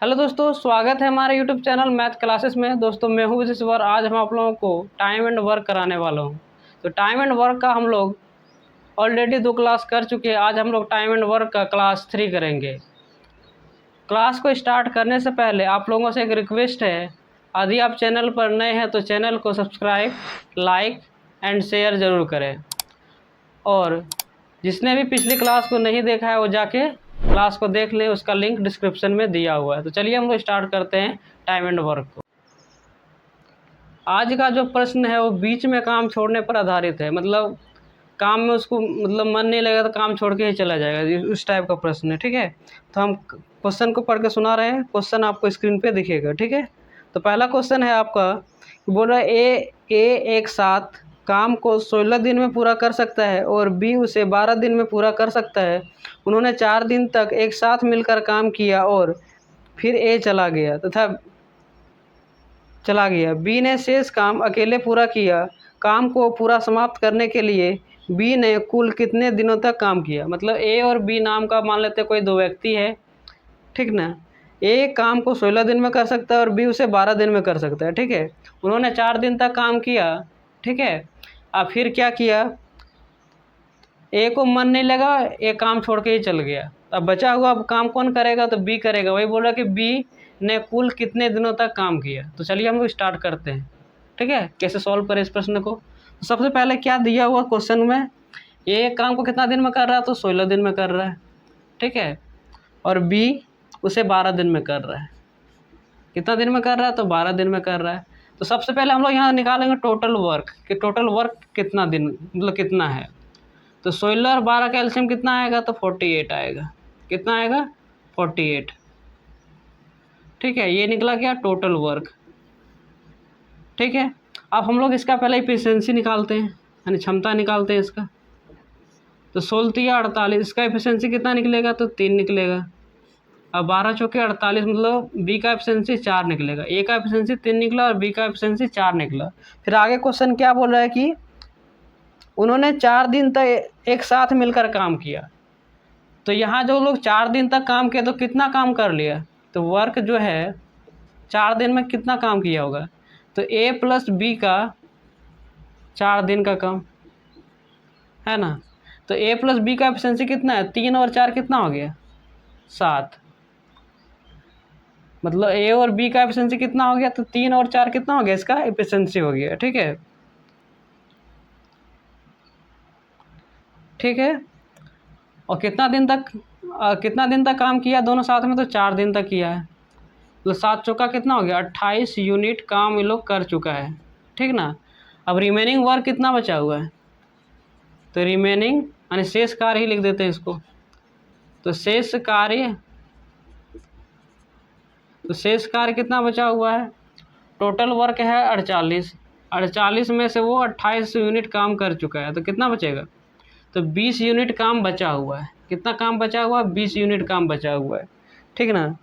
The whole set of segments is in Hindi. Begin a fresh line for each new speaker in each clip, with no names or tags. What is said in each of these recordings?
हेलो दोस्तों, स्वागत है हमारे यूट्यूब चैनल मैथ क्लासेस में। दोस्तों मैं हूं विजय सिवर। आज हम आप लोगों को टाइम एंड वर्क कराने वाला हूं। तो टाइम एंड वर्क का हम लोग ऑलरेडी 2 क्लास कर चुके हैं। आज हम लोग टाइम एंड वर्क का क्लास 3 करेंगे। क्लास को स्टार्ट करने से पहले आप लोगों से एक रिक्वेस्ट है, यदि आप चैनल पर नए हैं तो चैनल को सब्सक्राइब, लाइक एंड शेयर ज़रूर करें। और जिसने भी पिछली क्लास को नहीं देखा है वो जाके क्लास को देख लें, उसका लिंक डिस्क्रिप्शन में दिया हुआ है। तो चलिए हम लोग स्टार्ट करते हैं टाइम एंड वर्क को। आज का जो प्रश्न है वो बीच में काम छोड़ने पर आधारित है। मतलब काम में उसको मन नहीं लगेगा तो काम छोड़ के ही चला जाएगा, उस टाइप का प्रश्न है। ठीक है, तो हम क्वेश्चन को पढ़ के सुना रहे हैं। क्वेश्चन आपको स्क्रीन पे दिखेगा। ठीक है, तो पहला क्वेश्चन है आपका, बोल रहा है ए एक साथ काम को 16 दिन में पूरा कर सकता है और बी उसे 12 दिन में पूरा कर सकता है। उन्होंने 4 दिन तक एक साथ मिलकर काम किया और फिर ए चला गया। बी ने शेष काम अकेले पूरा किया। काम को पूरा समाप्त करने के लिए बी ने कुल कितने दिनों तक काम किया। मतलब ए और बी नाम का मान लेते कोई 2 व्यक्ति है, ठीक ना। ए काम को 16 दिन में कर सकता है और बी उसे 12 दिन में कर सकता है। ठीक है, उन्होंने 4 दिन तक काम किया। ठीक है, अब फिर क्या किया, ए को मन नहीं लगा, ए काम छोड़ के ही चल गया। अब बचा हुआ अब काम कौन करेगा, तो बी करेगा। वही बोल रहा कि बी ने कुल कितने दिनों तक काम किया। तो चलिए हम लोग स्टार्ट करते हैं। ठीक है, कैसे सॉल्व करें इस प्रश्न को। तो सबसे पहले क्या दिया हुआ क्वेश्चन में, ए काम को कितना दिन में कर रहा है, तो 16 दिन में कर रहा है। ठीक है, और बी उसे 12 दिन में कर रहा है। कितना दिन में कर रहा है, तो 12 दिन में कर रहा है। तो सबसे पहले हम लोग यहाँ निकालेंगे टोटल वर्क, कि टोटल वर्क कितना दिन मतलब कितना है। तो 16 और 12 का एलसीएम कितना आएगा, तो 48 आएगा। कितना आएगा, 48। ठीक है, ये निकला क्या, टोटल वर्क। ठीक है, अब हम लोग इसका पहले इफिशियंसी निकालते हैं, यानी क्षमता निकालते हैं इसका। तो 16 या 48, इसका इफिशियंसी कितना निकलेगा, तो 3 निकलेगा। अब 12 चौके 48, मतलब बी का एफिशिएंसी 4 निकलेगा। ए का एफिशिएंसी 3 निकला और बी का एफिशिएंसी 4 निकला। फिर आगे क्वेश्चन क्या बोल रहा है कि उन्होंने 4 दिन तक एक साथ मिलकर काम किया। तो यहाँ जो लोग 4 दिन तक काम किया तो कितना काम कर लिया, तो वर्क जो है 4 दिन में कितना काम किया होगा, तो ए प्लस बी का 4 दिन का काम है ना। तो ए प्लस बी का एफिशिएंसी कितना है, 3 और 4 कितना हो गया, 7। मतलब ए और बी का एफिशिएंसी कितना हो गया, तो 3 और 4 कितना हो गया, इसका एफिशिएंसी हो गया। ठीक है, ठीक है। और कितना दिन तक काम किया दोनों साथ में, तो 4 दिन तक किया है। तो 7 चौका कितना हो गया, 28 यूनिट काम ये लोग कर चुका है। ठीक ना। अब रिमेनिंग वर्क कितना बचा हुआ है, तो रिमेनिंग यानी शेष कार्य ही लिख देते हैं इसको। तो शेष कार्य कितना बचा हुआ है, टोटल वर्क है 48 में से वो 28 यूनिट काम कर चुका है। तो कितना बचेगा, तो 20 यूनिट काम बचा हुआ है। कितना काम बचा हुआ है, 20 यूनिट काम बचा हुआ है। ठीक ना।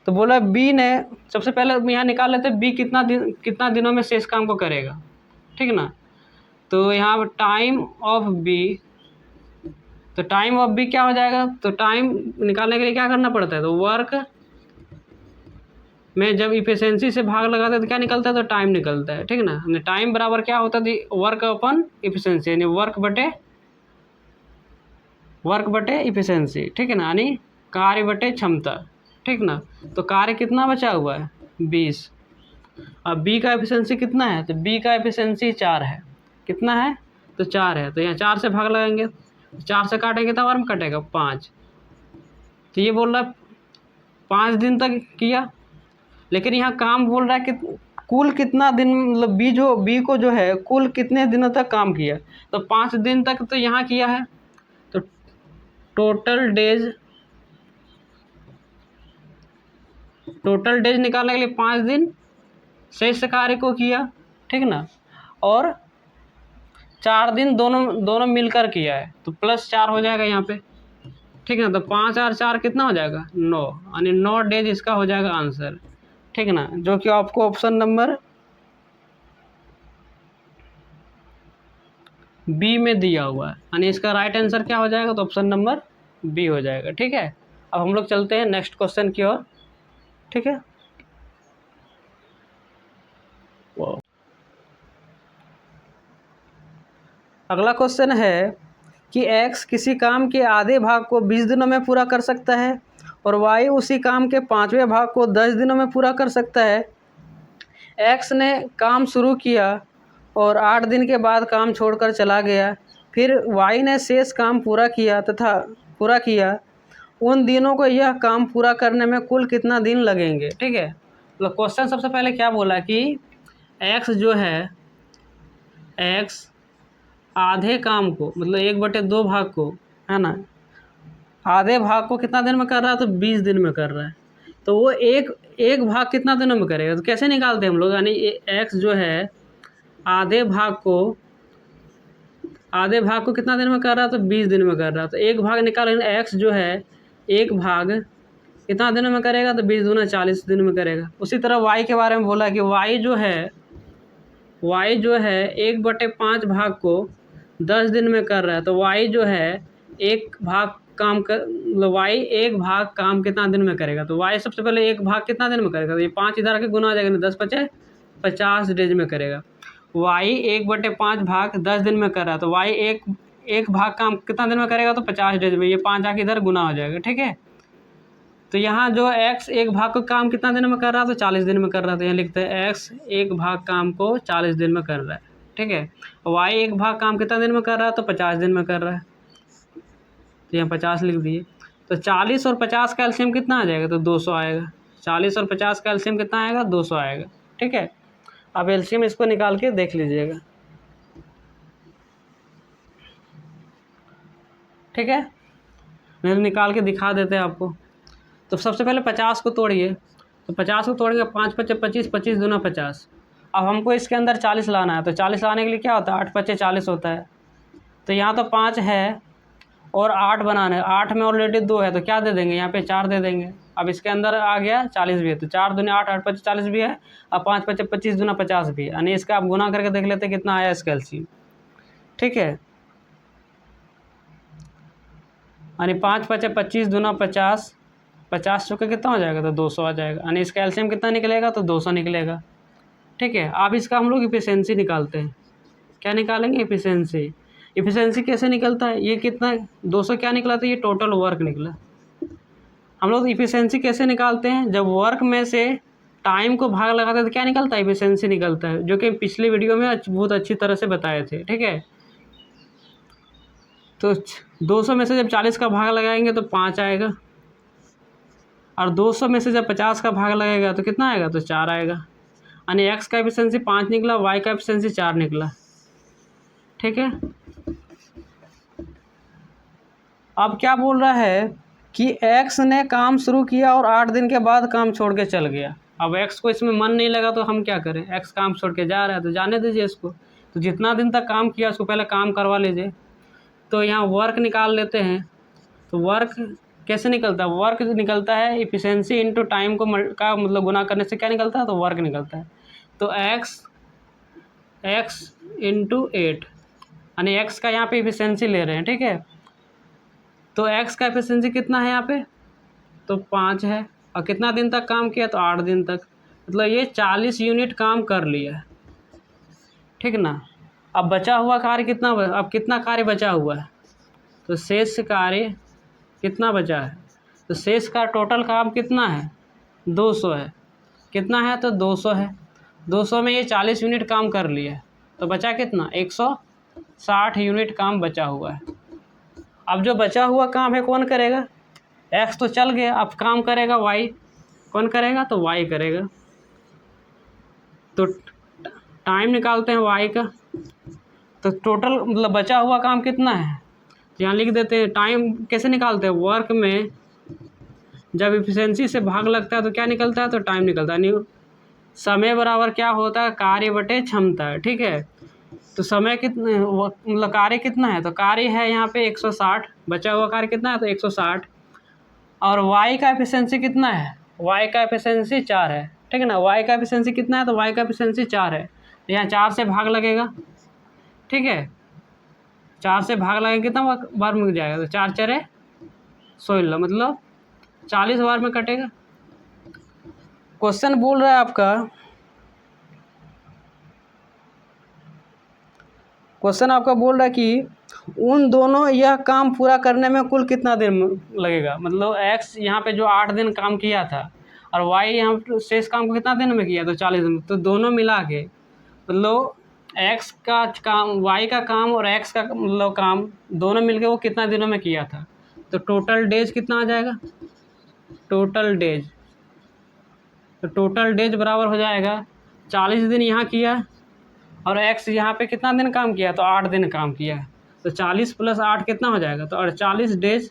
तो बोला बी ने, सबसे पहले यहाँ निकाल लेते बी कितना दिनों में शेष काम को करेगा। ठीक ना। तो यहाँ टाइम ऑफ बी, तो टाइम ऑफ बी क्या हो जाएगा, तो टाइम निकालने के लिए क्या करना पड़ता है, तो वर्क में जब इफिशियंसी से भाग लगाते हैं तो क्या निकलता है, तो टाइम निकलता है। ठीक ना। टाइम बराबर क्या होता है, वर्क अपन इफिशियंसी, यानी वर्क बटे इफिशियंसी। ठीक है ना, यानी कार्य बटे क्षमता। ठीक ना। तो कार्य कितना बचा हुआ है, 20। अब बी का एफिशिएंसी कितना है, तो बी का एफिशिएंसी 4 है। कितना है, तो 4 है। तो यहाँ 4 से भाग लगाएंगे, 4 से काटेंगे तो और में कटेगा 5। तो ये बोल रहा है 5 दिन तक किया। लेकिन यहाँ काम बोल रहा है कि कुल कितना दिन, मतलब बी को जो है कुल कितने दिनों तक काम किया, तो 5 दिन तक तो यहाँ किया है। तो टोटल डेज निकालने के लिए 5 दिन शेष कार्य को किया। ठीक ना। और 4 दिन दोनों मिलकर किया है, तो +4 हो जाएगा यहाँ पे। ठीक ना। तो 5 और 4 कितना हो जाएगा, 9, यानी 9 डेज इसका हो जाएगा आंसर। ठीक ना, जो कि आपको ऑप्शन नंबर बी में दिया हुआ है, यानी इसका राइट आंसर क्या हो जाएगा, तो ऑप्शन नंबर बी हो जाएगा। ठीक है, अब हम लोग चलते हैं नेक्स्ट क्वेश्चन की ओर। ठीक है। अगला क्वेश्चन है कि x किसी काम के आधे भाग को 20 दिनों में पूरा कर सकता है और y उसी काम के 5वें भाग को 10 दिनों में पूरा कर सकता है। x ने काम शुरू किया और 8 दिन के बाद काम छोड़कर चला गया, फिर y ने शेष काम पूरा किया। उन दिनों को यह काम पूरा करने में कुल कितना दिन लगेंगे। ठीक है, तो क्वेश्चन सबसे पहले क्या बोला कि x जो है, x आधे काम को मतलब 1/2 भाग को, है ना, आधे भाग को कितना दिन में कर रहा है, तो 20 दिन में कर रहा है। तो वो एक भाग कितना दिनों में करेगा, तो कैसे निकालते हैं हम लोग, यानी x जो है आधे भाग को कितना दिन में कर रहा है, तो 20 दिन में कर रहा है। तो एक भाग निकालेंगे, x जो है एक भाग कितना दिन में करेगा, तो 20 दूना 40 दिन में करेगा। उसी तरह y के बारे में बोला कि y जो है 1/5 भाग को 10 दिन में कर रहा है। तो y जो है एक भाग काम कितना दिन में करेगा, तो y सबसे पहले एक भाग कितना दिन में करेगा, तो ये 5 इधर आके गुना हो जाएगा, 10 × 5 = 50 डेज में करेगा। y 1/5 भाग 10 दिन में कर रहा है, तो y एक भाग काम कितना दिन में करेगा, तो 50 डेज में। ये 5 आके इधर गुना हो जाएगा। ठीक है, तो यहाँ जो x एक भाग का काम कितना दिन में कर रहा है, तो 40 दिन में कर रहा है। तो यहाँ लिखते हैं x एक भाग काम को 40 दिन में कर रहा है। ठीक है, y एक भाग काम कितना दिन में कर रहा है, तो 50 दिन में कर रहा है। तो यहाँ 50 लिख दिए। तो 40 और 50 का एलसीएम कितना आ जाएगा, तो 200 आएगा। 40 और 50 का एलसीएम कितना आएगा, 200 आएगा। ठीक है, अब एलसीएम इसको निकाल के देख लीजिएगा। ठीक है, मैं निकाल के दिखा देते हैं आपको। तो सबसे पहले 50 को तोड़िए, तो 50 को तोड़ेंगे, 5 × 5 = 25, 25 दूना 50। अब हमको इसके अंदर 40 लाना है, तो 40 लाने के लिए क्या होता है, 8 × 5 = 40 होता है। तो यहाँ तो 5 है और 8 बनाना है, 8 में ऑलरेडी 2 है, तो क्या दे देंगे, यहाँ पे 4 दे देंगे। अब इसके अंदर आ गया 40 भी है, तो 4 दूनी 8, 8 × 5 = 40 भी है, अब 5 × 5 = 25 दूना 50 भी है। यानी इसका आप गुना करके देख लेते हैं कितना आया इसका एलसीएम। ठीक है, यानी 5 × 5 = 25 दूना 50, 50 चौके कितना हो जाएगा, तो 200 आ जाएगा। यानी इसका एलसीएम कितना निकलेगा, तो 200 निकलेगा। ठीक है, अब इसका हम लोग इफिशियंसी निकालते हैं। क्या निकालेंगे, इफिशियंसी कैसे निकलता है, ये कितना 200 क्या निकला, तो ये टोटल वर्क निकला। हम लोग इफिशियंसी कैसे निकालते हैं, जब वर्क में से टाइम को भाग लगाते हैं तो क्या निकलता है, इफिशियंसी निकलता है, जो कि पिछले वीडियो में बहुत अच्छी तरह से बताए थे। ठीक है, तो 200 में से जब 40 का भाग लगाएंगे तो 5 आएगा, और 200 में से जब 50 का भाग लगेगा तो कितना आएगा, तो 4 आएगा। यानी x का एफिशिएंसी 5 निकला, y का एफिशिएंसी 4 निकला। ठीक है, अब क्या बोल रहा है कि x ने काम शुरू किया और 8 दिन के बाद काम छोड़ के चल गया। अब x को इसमें मन नहीं लगा तो हम क्या करें, x काम छोड़ के जा रहा है तो जाने दीजिए इसको। तो जितना दिन तक काम किया उसको पहले काम करवा लीजिए। तो यहाँ वर्क निकाल लेते हैं। तो वर्क कैसे निकलता है, वर्क निकलता है इफिशियंसी इंटू टाइम को का मतलब गुना करने से क्या निकलता है, तो वर्क निकलता है। तो x × 8, यानी x का यहाँ पे इफिशियंसी ले रहे हैं। ठीक है, तो x का एफिशिएंसी कितना है यहाँ पे, तो 5 है, और कितना दिन तक काम किया, तो 8 दिन तक, मतलब ये 40 यूनिट काम कर लिया है। ठीक ना, अब बचा हुआ कार्य कितना, अब कितना कार्य बचा हुआ है, तो शेष कार्य कितना बचा है, तो शेष का टोटल काम कितना है, 200 है। कितना है, तो 200 है। 200 में ये 40 यूनिट काम कर लिया है, तो बचा कितना, 160 यूनिट काम बचा हुआ है। अब जो बचा हुआ काम है कौन करेगा, x तो चल गया, अब काम करेगा y। कौन करेगा, तो y करेगा। तो टाइम निकालते हैं y का, तो टोटल मतलब बचा हुआ काम कितना है, यहाँ लिख देते हैं। टाइम कैसे निकालते हैं, वर्क में जब इफिशियंसी से भाग लगता है तो क्या निकलता है, तो टाइम निकलता है। नहीं, समय बराबर क्या होता है, कार्य बटे क्षमता है। ठीक है, तो समय कितना मतलब कार्य कितना है, तो कार्य है यहाँ पे 160, बचा हुआ कार्य कितना है, तो 160। और y का एफिशिएंसी कितना है, y का एफिशिएंसी 4 है। ठीक है ना, y का एफिशिएंसी कितना है, तो y का एफिशिएंसी 4 है। तो यहाँ 4 से भाग लगेगा। ठीक है, 4 से भाग लगेगा, कितना बार मिल जाएगा, तो 4 × 4 = 16, मतलब 40 बार में कटेगा। क्वेश्चन बोल रहा है आपका, क्वेश्चन आपका बोल रहा है कि उन दोनों यह काम पूरा करने में कुल कितना दिन लगेगा। मतलब एक्स यहाँ पे जो 8 दिन काम किया था और वाई यहाँ पे शेष काम को कितना दिन में किया, तो 40 दिन। तो दोनों मिला के मतलब एक्स का काम, वाई का काम और एक्स का मतलब काम दोनों मिलके वो कितना दिनों में किया था। तो टोटल डेज कितना आ जाएगा, टोटल डेज, तो टोटल डेज बराबर हो जाएगा 40 दिन यहाँ किया और एक्स यहाँ पे कितना दिन काम किया, तो 8 दिन काम किया। तो 40 + 8 कितना हो जाएगा, तो 48 डेज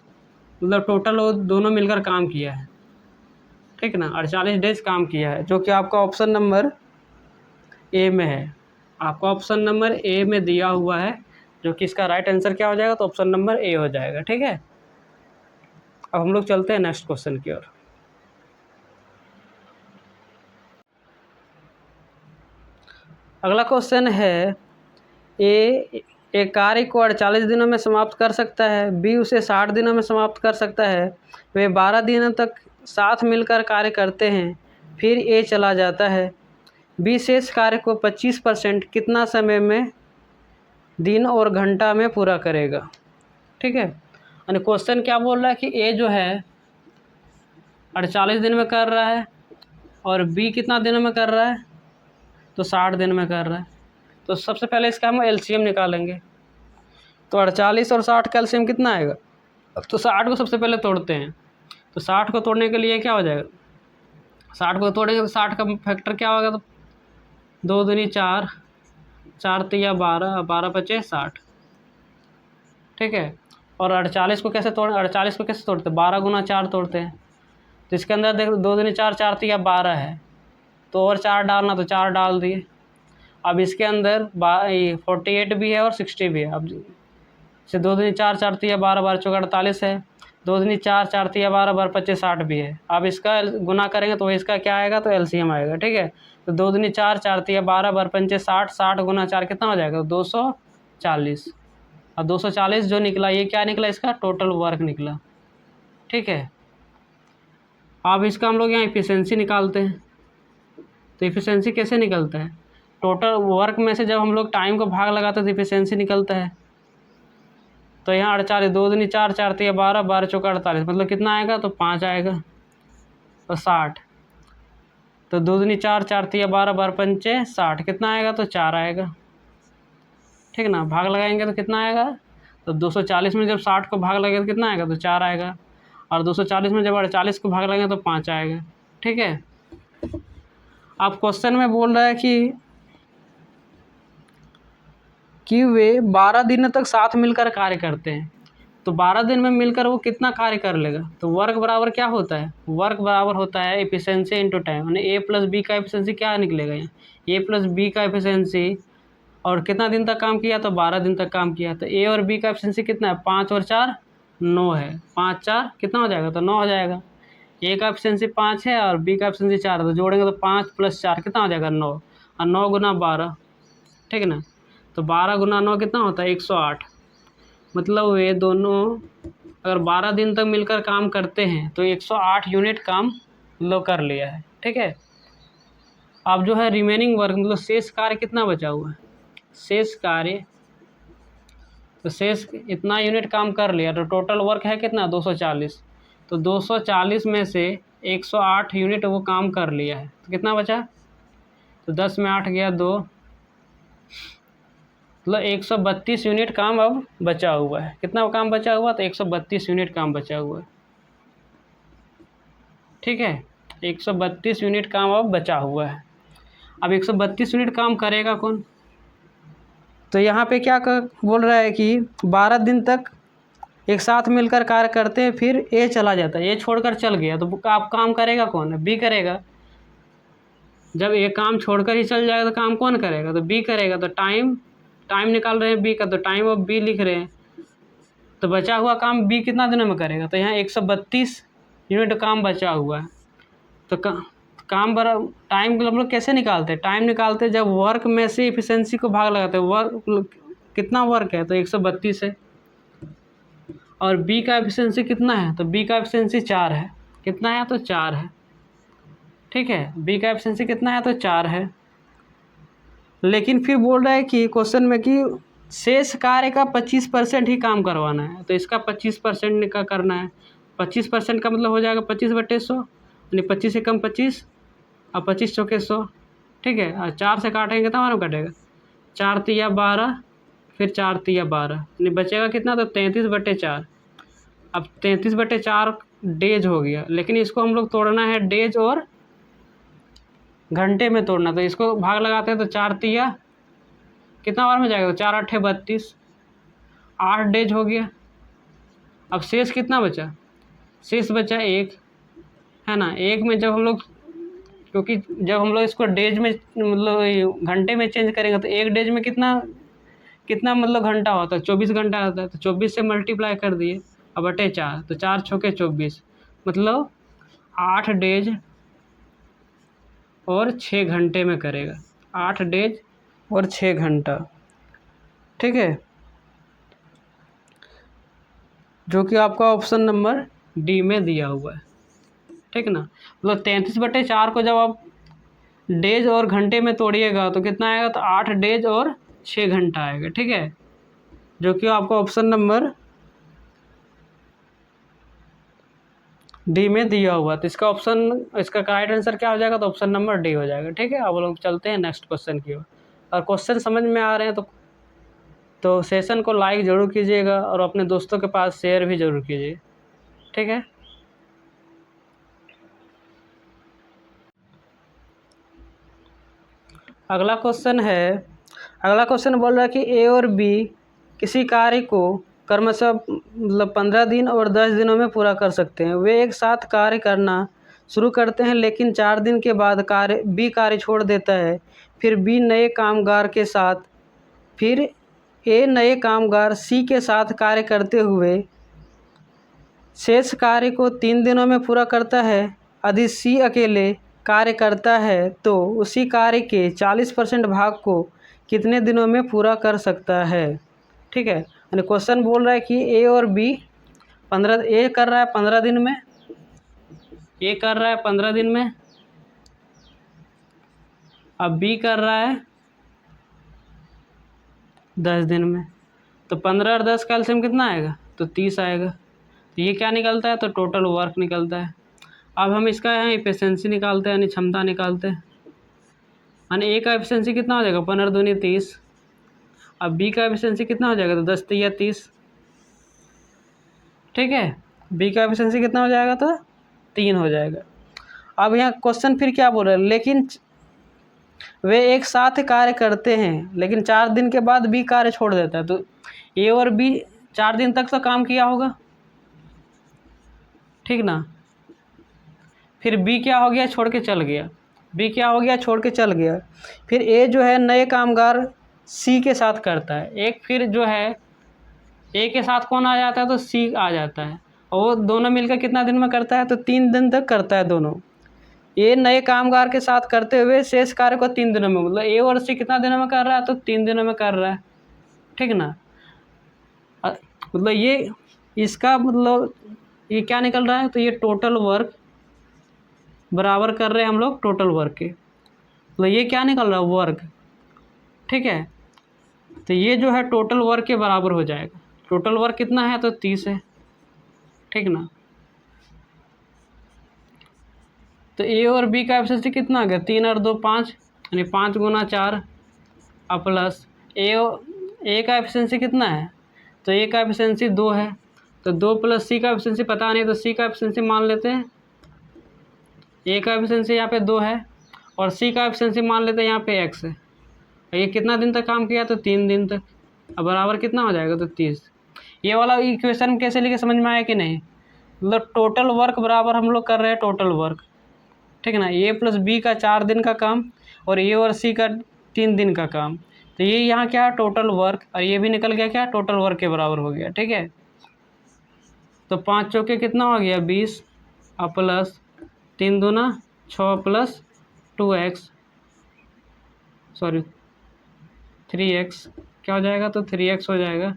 मतलब टोटल वो दोनों मिलकर काम किया है, ठीक ना। 48 डेज काम किया है, जो कि आपका ऑप्शन नंबर ए में है। आपका ऑप्शन नंबर ए में दिया हुआ है, जो कि इसका राइट आंसर क्या हो जाएगा, तो ऑप्शन नंबर ए हो जाएगा, ठीक है। अब हम लोग चलते हैं नेक्स्ट क्वेश्चन की ओर। अगला क्वेश्चन है, ए एक कार्य को 48 दिनों में समाप्त कर सकता है, बी उसे 60 दिनों में समाप्त कर सकता है। वे 12 दिनों तक साथ मिलकर कार्य करते हैं, फिर ए चला जाता है। बी शेष कार्य को 25% कितना समय में, दिन और घंटा में पूरा करेगा, ठीक है। यानी क्वेश्चन क्या बोल रहा है कि ए जो है 48 दिन में कर रहा है और बी कितना दिनों में कर रहा है, तो 60 दिन में कर रहा है। तो सबसे पहले इसका हम एलसीएम निकालेंगे। तो 48 और 60 का एलसीएम कितना आएगा, तो 60 को सबसे पहले तोड़ते हैं। तो 60 को तोड़ने के लिए क्या हो जाएगा, 60 को तोड़ेंगे तो 60 का फैक्टर क्या होगा, तो 2 दूनी 4, 4 तिया 12, 12 × 5 = 60, ठीक है। और 48 को कैसे तोड़ते हैं, 12 × 4 तोड़ते हैं। तो इसके अंदर देखो 2 दूनी 4, 4 तिया 12 है, तो और 4 डालना, तो 4 डाल दिए। अब इसके अंदर 48 भी है और 60 भी है। अब से 2 दूनी 4, 4 तिया 12, 12 × 4 = 48 है। 2 दूनी 4, 4 तिया 12, 12 × 5 = 60 भी है। अब इसका गुना करेंगे तो इसका क्या आएगा, तो एलसीएम आएगा, ठीक है। तो 2 दूनी 4, 4 तिया 12, 12 × 5 = 60, 60 × 4 कितना हो जाएगा, 240। और 240 जो निकला, ये क्या निकला, इसका टोटल वर्क निकला, ठीक है। अब इसका हम लोग यहाँ इफिशेंसी निकालते हैं। तो इफिशेंसी कैसे निकलता है, टोटल वर्क में से जब हम लोग टाइम को भाग लगाते हैं तो इफिशेंसी निकलता है। तो यहाँ 48, 2 दूनी 4, 4 तिया 12, 12 × 4 = 48, मतलब कितना आएगा, तो 5 आएगा। और 60, तो 2 दूनी 4, 4 तिया 12, 12 × 5 = 60, कितना आएगा, तो 4 आएगा, ठीक ना। भाग लगाएंगे तो कितना आएगा, तो 240 में जब 60 को भाग लगेगा तो कितना आएगा, तो 4 आएगा। और 240 में जब 48 को भाग लगेगा तो 5 आएगा, ठीक है। अब क्वेश्चन में बोल रहा है कि वे 12 दिनों तक साथ मिलकर कार्य करते हैं। तो 12 दिन में मिलकर वो कितना कार्य कर लेगा, तो वर्क बराबर क्या होता है, वर्क बराबर होता है एफिशिएंसी इनटू टाइम। यानी ए प्लस बी का एफिशिएंसी क्या निकलेगा, यहाँ ए प्लस बी का एफिशिएंसी, और कितना दिन तक काम किया, तो 12 दिन तक काम किया। तो ए और बी का एफिशिएंसी कितना है, 5 और 4 9 है, 5 4 कितना हो जाएगा, तो 9 हो जाएगा। ए का एफिशिएंसी 5 है और बी का एफिशिएंसी 4 है, तो जोड़ेंगे तो 5 + 4 कितना हो जाएगा, 9, और 9 × 12, ठीक है ना। तो 12 × 9 कितना होता है, 108। मतलब वे दोनों अगर 12 दिन तक मिलकर काम करते हैं तो 108 यूनिट काम मतलब कर लिया है, ठीक है। अब जो है रिमेनिंग वर्क मतलब शेष कार्य कितना बचा हुआ है, शेष कार्य, तो शेष इतना यूनिट काम कर लिया, तो टोटल वर्क है कितना, 240। तो 240 में से 108 यूनिट वो काम कर लिया है, तो कितना बचा, तो 10 में 8 गया 2, मतलब 132 यूनिट काम अब बचा हुआ है। कितना काम बचा हुआ, तो 132 यूनिट काम बचा हुआ है, ठीक है। 132 यूनिट काम अब बचा हुआ है। अब 132 यूनिट काम करेगा कौन, तो यहाँ पे क्या बोल रहा है कि 12 दिन तक एक साथ मिलकर कार्य करते हैं, फिर ए चला जाता है, ए छोड़कर चल गया, तो आप काम करेगा कौन, बी करेगा। जब ए काम छोड़कर ही चल जाएगा तो काम कौन करेगा, तो बी करेगा। तो टाइम निकाल रहे हैं बी का, तो टाइम ऑफ बी लिख रहे हैं, तो बचा हुआ काम बी कितना दिनों में करेगा, तो यहाँ 132 यूनिट काम बचा हुआ है। तो काम टाइम हम लोग कैसे निकालते हैं, टाइम निकालते हैं जब वर्क में से इफिशेंसी को भाग लगाते हैं। वर्क कितना वर्क है, तो 132 है, और बी का एफिशिएंसी कितना है, तो बी का एफिशिएंसी 4 है, कितना है, तो 4 है, ठीक है, बी का एफिशिएंसी कितना है तो 4 है। लेकिन फिर बोल रहा है कि क्वेश्चन में कि शेष कार्य का 25% ही काम करवाना है, तो इसका 25% का करना है। 25% का मतलब हो जाएगा 25/100, यानी 25 एकम 25 और 25 चौके 100। ठीक है, और 4 से काटेंगे तो हमारा कटेगा 4 तिया 12, फिर 4 तिया 12, यानी बचेगा कितना तो 33/4। अब 33/4 डेज हो गया, लेकिन इसको हम लोग तोड़ना है डेज और घंटे में तोड़ना, तो इसको भाग लगाते हैं तो 4 तिया कितना बार में जाएगा तो 4 8 32, 8 डेज हो गया। अब शेष कितना बचा, शेष बचा 1, है ना। 1 में जब हम लोग, क्योंकि जब हम लोग इसको डेज में मतलब घंटे में चेंज करेंगे तो 1 डेज में कितना कितना मतलब घंटा होता है, 24 घंटा होता है। तो 24 से मल्टीप्लाई कर दिए अब बटे 4, तो 4 छक्के 24, मतलब 8 डेज और 6 घंटे में करेगा। 8 डेज और 6 घंटा, ठीक है, जो कि आपका ऑप्शन नंबर डी में दिया हुआ है। ठीक ना, मतलब 33/4 को जब आप डेज और घंटे में तोड़िएगा तो कितना आएगा तो 8 डेज और 6 घंटा आएगा। ठीक है, जो कि आपको ऑप्शन नंबर डी में दिया हुआ, तो इसका करेक्ट आंसर क्या हो जाएगा तो ऑप्शन नंबर डी हो जाएगा। ठीक है, अब लोग चलते हैं नेक्स्ट क्वेश्चन की ओर। और क्वेश्चन समझ में आ रहे हैं तो सेशन को लाइक ज़रूर कीजिएगा और अपने दोस्तों के पास शेयर भी ज़रूर कीजिए। ठीक है, अगला क्वेश्चन बोल रहा है कि ए और बी किसी कार्य को क्रमशः मतलब 15 दिन और 10 दिनों में पूरा कर सकते हैं। वे एक साथ कार्य करना शुरू करते हैं, लेकिन 4 दिन के बाद बी कार्य छोड़ देता है। फिर ए नए कामगार सी के साथ कार्य करते हुए शेष कार्य को 3 दिनों में पूरा करता है। यदि सी अकेले कार्य करता है तो उसी कार्य के 40% भाग को कितने दिनों में पूरा कर सकता है। ठीक है, यानी क्वेश्चन बोल रहा है कि ए और बी ए कर रहा है 15 दिन में, ए कर रहा है 15 दिन में, अब बी कर रहा है 10 दिन में। तो 15 और 10 का एलसीएम कितना आएगा तो 30 आएगा। तो ये क्या निकलता है तो टोटल वर्क निकलता है। अब हम इसका यहाँ एफिशिएंसी निकालते हैं, यानी क्षमता निकालते हैं। यानी ए का एफिशिएंसी कितना हो जाएगा 15 दूनी 30। अब बी का एफिशिएंसी कितना हो जाएगा तो 10 तिया 30। ठीक है, बी का एफिशिएंसी कितना हो जाएगा तो 3 हो जाएगा। अब यहाँ क्वेश्चन फिर क्या बोल रहा है, लेकिन वे एक साथ कार्य करते हैं, लेकिन 4 दिन के बाद बी कार्य छोड़ देता है। तो ए और बी 4 दिन तक तो काम किया होगा, ठीक ना। फिर बी क्या हो गया छोड़ के चल गया, बी क्या हो गया छोड़ के चल गया। फिर ए जो है नए कामगार सी के साथ करता है। एक फिर जो है ए के साथ कौन आ जाता है तो सी आ जाता है, और वो दोनों मिलकर कितना दिन में करता है तो 3 दिन तक करता है दोनों। ए नए कामगार के साथ करते हुए शेष कार्य को 3 दिनों में, मतलब ए और सी कितना दिनों में कर रहा है तो 3 दिनों में कर रहा है। ठीक ना, मतलब ये इसका मतलब ये क्या निकल रहा है तो ये टोटल वर्क बराबर कर रहे हैं हम लोग टोटल वर्क के, मतलब ये क्या निकल रहा है वर्क। ठीक है, तो ये जो है टोटल वर्क के बराबर हो जाएगा। टोटल वर्क कितना है तो 30 है। ठीक ना, तो ए और बी का एफिशिएंसी कितना आ गया 3 और 2 5, यानी 5 गुना 4 और प्लस ए का एफिशिएंसी कितना है तो ए का एफिशिएंसी 2 है, तो 2 प्लस सी का एफिशिएंसी पता नहीं तो सी का एफिशिएंसी मान लेते हैं। ए का एफिशिएंसी यहाँ पे 2 है और सी का एफिशिएंसी मान लेते हैं यहाँ पे x है। ये कितना दिन तक काम किया तो 3 दिन तक, अब बराबर कितना हो जाएगा तो 30। ये वाला इक्वेशन कैसे लिखे समझ में आया कि नहीं, मतलब टोटल वर्क बराबर हम लोग कर रहे हैं टोटल वर्क। ठीक है ना, ए प्लस बी का 4 दिन का काम और ए और सी का 3 दिन का काम, तो ये यहाँ क्या है टोटल वर्क, और ये भी निकल गया क्या टोटल वर्क के बराबर हो गया। ठीक है, तो 5 चौके कितना हो गया 20 और प्लस 3 दूना 6 प्लस 2x सॉरी 3x क्या हो जाएगा तो 3x हो जाएगा।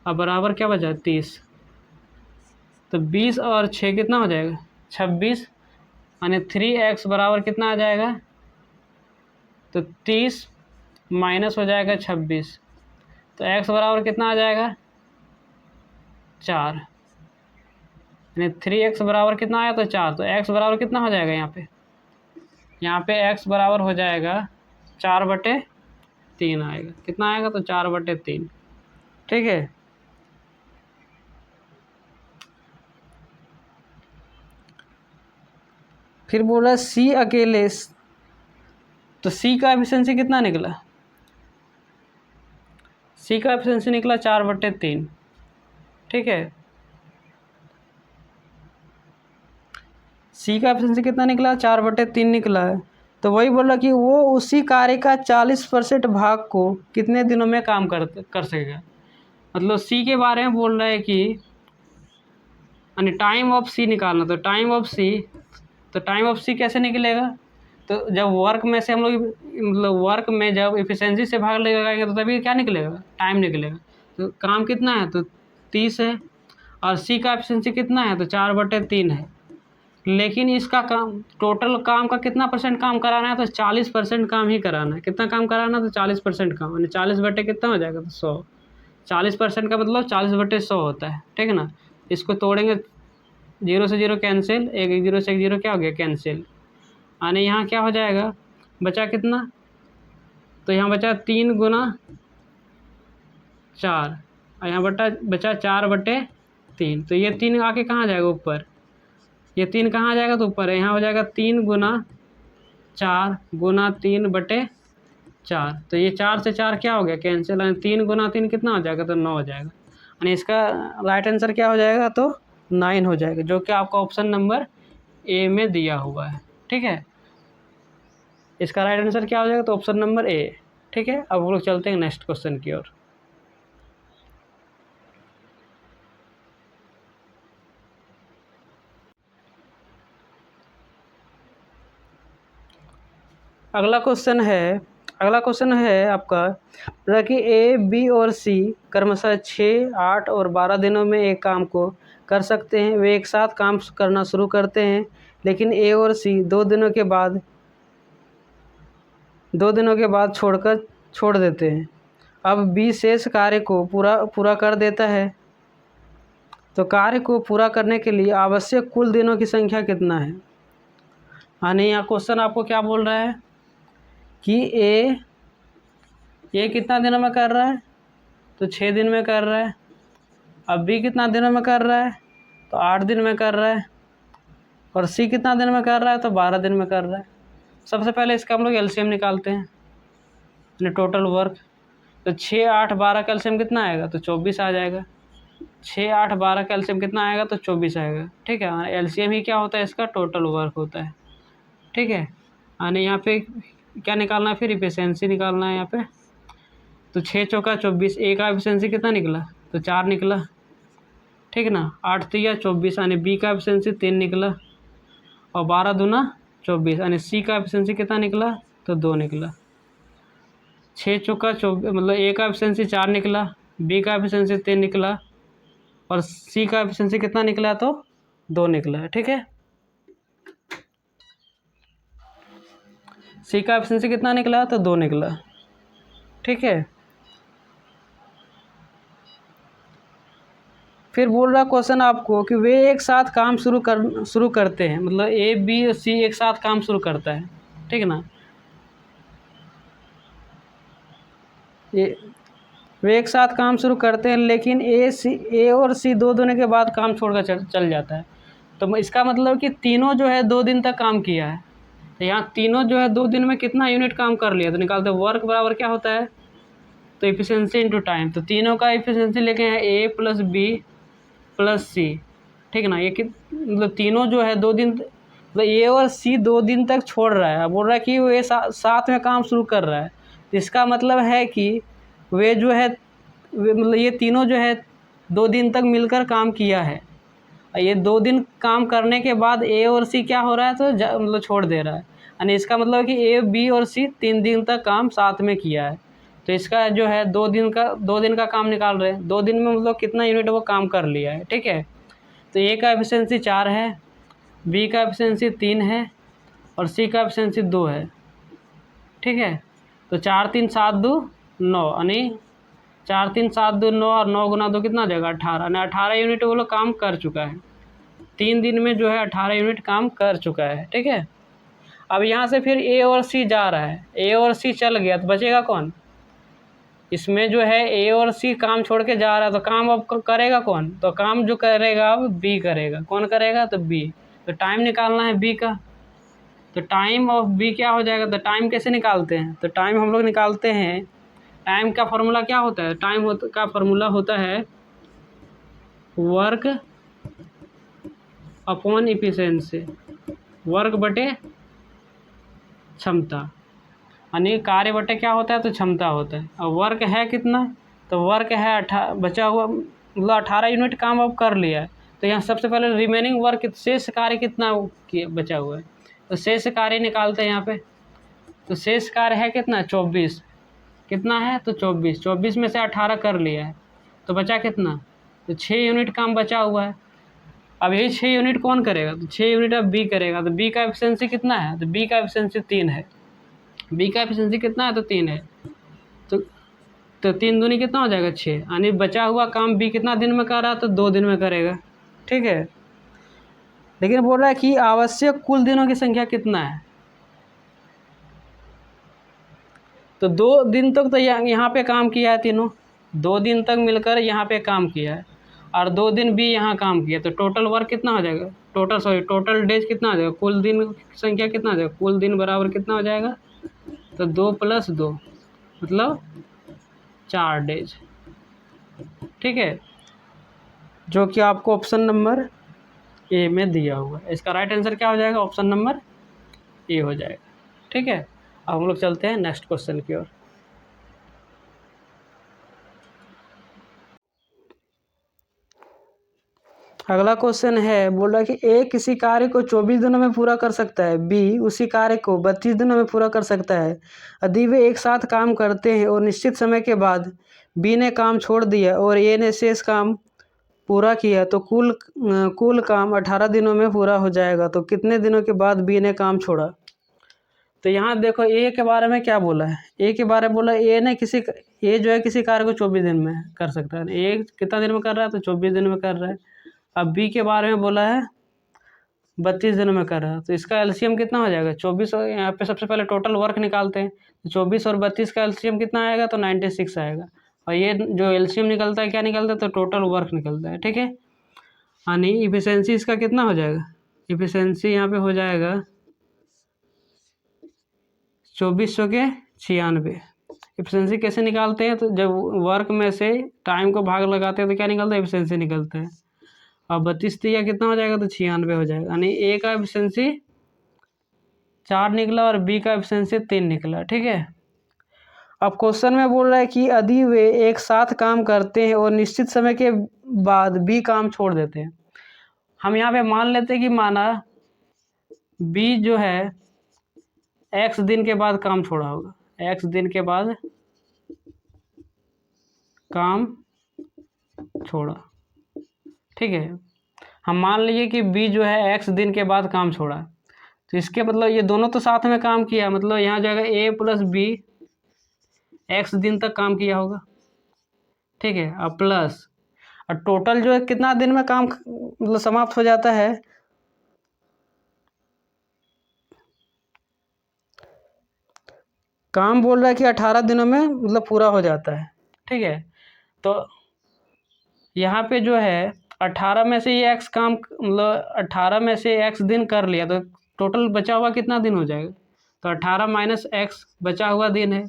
अब बराबर क्या बचा 30, तो 20 और 6 कितना हो जाएगा 26 यानी 3x बराबर कितना आ जाएगा, तो 30 माइनस हो जाएगा 26, तो x बराबर कितना आ जाएगा 4, यानी 3x बराबर कितना आया, तो 4, तो x बराबर कितना हो जाएगा यहाँ पे x बराबर हो जाएगा 4/3 आएगा, कितना आएगा, तो 4/3, ठीक है। फिर बोला C अकेले, तो C का एफिशिएंसी कितना निकला, C का एफिशिएंसी निकला 4/3, ठीक है। C का एफिशिएंसी कितना निकला, 4/3 निकला है। तो वही बोला कि वो उसी कार्य का 40% भाग को कितने दिनों में काम कर सकेगा। मतलब C के बारे में बोल रहा है कि यानी टाइम ऑफ C निकालना, तो टाइम ऑफ C कैसे निकलेगा, तो जब वर्क में से हम लोग मतलब वर्क में जब इफिशिएंसी से भाग लगाएंगे तो तभी क्या निकलेगा, टाइम निकलेगा। तो काम कितना है, तो 30 है, और C का एफिशिएंसी कितना है, तो 4/3 है। लेकिन इसका काम टोटल काम का कितना % काम कराना है, तो 40% काम ही कराना है। कितना काम कराना है, तो 40% काम, यानी 40 बटे कितना हो जाएगा, तो 100। 40% का मतलब 40/100 होता है, ठीक है ना। इसको तोड़ेंगे, 0 से 0 कैंसिल, 1 0 से 1 0 क्या हो गया, कैंसिल। यानी यहाँ क्या हो जाएगा, बचा कितना, तो यहाँ बचा 3 × 4, और यहाँ बचा 4/3। तो ये 3 आके कहाँ जाएगा, ऊपर, ये 3 कहाँ जाएगा, तो ऊपर है। यहाँ हो जाएगा 3 × 4 × 3/4, तो ये 4 से 4 क्या हो गया, कैंसिल, यानी 3 × 3 कितना हो जाएगा, तो 9 हो जाएगा। यानी इसका राइट आंसर क्या हो जाएगा, तो 9 हो जाएगा, जो कि आपका ऑप्शन नंबर ए में दिया हुआ है, ठीक है। इसका राइट आंसर क्या हो जाएगा, तो ऑप्शन नंबर ए, ठीक है। अब हम लोग चलते हैं नेक्स्ट क्वेश्चन की ओर। अगला क्वेश्चन है आपका, कि ए, बी और सी क्रमशः 6, 8 और 12 दिनों में एक काम को कर सकते हैं। वे एक साथ काम करना शुरू करते हैं, लेकिन ए और सी 2 दिनों के बाद छोड़ देते हैं। अब बी शेष कार्य को पूरा कर देता है, तो कार्य को पूरा करने के लिए आवश्यक कुल दिनों की संख्या कितना है। यानी यहाँ क्वेश्चन आपको क्या बोल रहा है कि ए कितना दिनों में कर रहा है, तो 6 दिन में कर रहा है। अब बी कितना दिनों में कर रहा है, तो 8 दिन में कर रहा है। और सी कितना दिन में कर रहा है, तो 12 दिन में कर रहा है। सबसे पहले इसका हम लोग एलसीएम निकालते हैं, टोटल वर्क। तो 6, 8, 12 का एलसीएम कितना आएगा, तो 24 आ जाएगा। 6, 8, 12 का एलसीएम कितना आएगा, तो 24 आएगा, ठीक है। एलसीएम ही क्या होता है, इसका टोटल वर्क होता है, ठीक है। यानी यहाँ पे क्या निकालना है, फिर इफिशिएंसी निकालना है यहाँ पे। तो 6 चौका 24, ए का एफिशिएंसी कितना निकला, तो 4 निकला, ठीक है ना। 8 3 24, यानी बी का एफिशिएंसी 3 निकला, और 12 दूना 24, यानी सी का एफिशिएंसी कितना निकला, तो 2 निकला। 6 चौका 24, मतलब ए का एफिशिएंसी 4 निकला, बी का एफिशिएंसी 3 निकला, और सी का एफिशिएंसी कितना निकला, तो 2 निकला, ठीक है। सी का एफिशिएंसी कितना निकला, तो 2 निकला, ठीक है। फिर बोल रहा क्वेश्चन आपको कि वे एक साथ काम शुरू करते हैं, मतलब ए, बी और सी एक साथ काम शुरू करता है, ठीक है ना। वे एक साथ काम शुरू करते हैं, लेकिन ए और सी 2 दिनों के बाद काम छोड़कर चल जाता है। तो इसका मतलब कि तीनों जो है 2 दिन तक काम किया है। तो यहाँ तीनों जो है 2 दिन में कितना यूनिट काम कर लिया, तो निकालते हैं वर्क बराबर क्या होता है, तो इफिशिएंसी इंटू टाइम। तो तीनों का इफिशिएंसी लेके हैं ए प्लस बी प्लस सी, ठीक है ना। ये मतलब तीनों जो है 2 दिन, मतलब ए और सी 2 दिन तक छोड़ रहा है, बोल रहा है कि वे साथ में काम शुरू कर रहा है। इसका मतलब है कि वे जो है मतलब ये तीनों जो है 2 दिन तक मिलकर काम किया है। ये 2 दिन काम करने के बाद ए और सी क्या हो रहा है, तो मतलब छोड़ दे रहा है। यानी इसका मतलब है कि ए, बी और सी 3 दिन तक काम साथ में किया है। तो इसका जो है 2 दिन का काम निकाल रहे हैं। 2 दिन में मतलब कितना यूनिट वो काम कर लिया है, ठीक है। तो ए का एफिशिएंसी 4 है, बी का एफिशिएंसी 3 है और सी का एफिशिएंसी 2 है, ठीक है। तो 4 3 7 2 9, यानी 4 3 7 2 9 और 9 गुना 2 कितना हो जाएगा 18, यानी 18 यूनिट वो लोग काम कर चुका है। 3 दिन में जो है 18 यूनिट काम कर चुका है, ठीक है। अब यहाँ से फिर ए और सी जा रहा है, ए और सी चल गया तो बचेगा कौन? इसमें जो है ए और सी काम छोड़ के जा रहा है, तो काम अब करेगा कौन? तो काम जो करेगा अब बी करेगा। कौन करेगा? तो बी। तो टाइम निकालना है बी का, तो टाइम ऑफ बी क्या हो जाएगा? तो टाइम कैसे निकालते हैं? तो टाइम हम लोग निकालते हैं, टाइम का फॉर्मूला क्या होता है? टाइम का फॉर्मूला होता है वर्क अपॉन इफिशिएंसी, वर्क बटे क्षमता, यानी कार्य बटे क्या होता है? तो क्षमता होता है। अब वर्क है कितना? तो वर्क है बचा हुआ, मतलब 18 यूनिट काम अब कर लिया है। तो यहाँ सबसे पहले रिमेनिंग वर्क, शेष कार्य कितना बचा हुआ है? तो शेष कार्य निकालते हैं यहाँ पे। तो शेष कार्य है कितना? 24। कितना है? तो 24। 24 में से 18 कर लिया है तो बचा कितना? तो 6 यूनिट काम बचा हुआ है। अब यही 6 यूनिट कौन करेगा? तो 6 यूनिट अब बी करेगा। तो बी का एफिशिएंसी कितना है? तो बी का एफिशिएंसी 3 है। बी का एफिशिएंसी कितना है? तो 3 है। तो 3 दूनी कितना हो जाएगा? 6, यानी बचा हुआ काम बी कितना दिन में कर रहा है? तो 2 दिन में करेगा, ठीक है। लेकिन बोल रहा है कि आवश्यक कुल दिनों की संख्या कितना है? तो 2 दिन तक तो यहाँ पे काम किया है तीनों, 2 दिन तक मिलकर यहाँ पे काम किया है और 2 दिन भी यहाँ काम किया। तो टोटल वर्क कितना हो जाएगा? टोटल डेज कितना हो जाएगा? कुल दिन की संख्या कितना हो जाएगा? कुल दिन बराबर कितना हो जाएगा? तो 2 + 2 मतलब 4 डेज, ठीक है, जो कि आपको ऑप्शन नंबर ए में दिया हुआ है। इसका राइट आंसर क्या हो जाएगा? ऑप्शन नंबर ए हो जाएगा, ठीक है। अब हम लोग चलते हैं नेक्स्ट क्वेश्चन की ओर। अगला क्वेश्चन है, बोल रहा है कि ए किसी कार्य को 24 दिनों में पूरा कर सकता है, बी उसी कार्य को 32 दिनों में पूरा कर सकता है। यदि वे एक साथ काम करते हैं और निश्चित समय के बाद बी ने काम छोड़ दिया और ए ने शेष काम पूरा किया तो कुल काम 18 दिनों में पूरा हो जाएगा। तो कितने दिनों के बाद बी ने काम छोड़ा? तो यहाँ देखो ए के बारे में क्या बोला है। ए के बारे में बोला ए जो है किसी कार्य को 24 दिन में कर सकता है। ए कितना दिन में कर रहा है? तो 24 दिन में कर रहा है। अब बी के बारे में बोला है 32 दिनों में कर रहा है। तो इसका एलसीएम कितना हो जाएगा? 24। यहाँ पे सबसे पहले टोटल वर्क निकालते हैं। तो 24 और 32 का एलसीएम कितना आएगा? तो 96 आएगा। और ये जो एलसीएम निकलता है क्या निकलता है? तो टोटल वर्क निकलता है, ठीक है। यानी इफिशिएंसी इसका कितना हो जाएगा? इफिशिएंसी यहाँ पे हो जाएगा 2400 के 96। इफिशिएंसी कैसे निकालते हैं? तो जब वर्क में से टाइम को भाग लगाते हैं तो क्या निकलता है? इफिशिएंसी निकलता है। और 32 दिया कितना हो जाएगा? तो 96 हो जाएगा। यानी ए का एफिशिएंसी 4 निकला और बी का एफिशिएंसी 3 निकला, ठीक है। अब क्वेश्चन में बोल रहा है कि यदि वे एक साथ काम करते हैं और निश्चित समय के बाद बी काम छोड़ देते हैं। हम यहाँ पे मान लेते हैं कि माना बी जो है एक्स दिन के बाद काम छोड़ा होगा, एक्स दिन के बाद काम छोड़ा, ठीक है। हम मान लीजिए कि बी जो है एक्स दिन के बाद काम छोड़ा, तो इसके मतलब ये दोनों तो साथ में काम किया, मतलब यहाँ जाएगा ए प्लस बी एक्स दिन तक काम किया होगा, ठीक है। अब प्लस और टोटल जो है कितना दिन में काम मतलब समाप्त हो जाता है? काम बोल रहा है कि 18 दिनों में मतलब पूरा हो जाता है, ठीक है। तो यहाँ पे जो है 18 में से ये एक्स काम मतलब 18 में से एक्स दिन कर लिया तो टोटल बचा हुआ कितना दिन हो जाएगा? तो 18 माइनस एक्स बचा हुआ दिन है।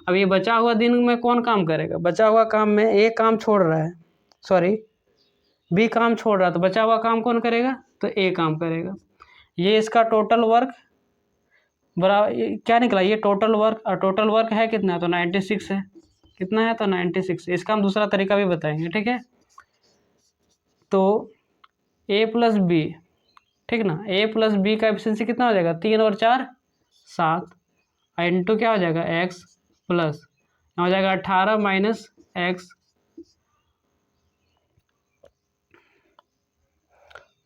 अब ये बचा हुआ दिन में कौन काम करेगा? बचा हुआ काम में ए काम छोड़ रहा है, सॉरी बी काम छोड़ रहा है, तो बचा हुआ काम कौन करेगा? तो ए काम करेगा। ये इसका टोटल वर्क बराबर क्या निकला? ये टोटल वर्क, और टोटल वर्क है कितना? तो 96 है। कितना है? तो 96। इसका हम दूसरा तरीका भी बताएंगे, ठीक है। तो ए प्लस बी, ठीक ना, ए प्लस बी का एफिशिएंसी कितना हो जाएगा? 3 और 4 7 इंटू क्या हो जाएगा? एक्स प्लस हो जाएगा 18 माइनस एक्स,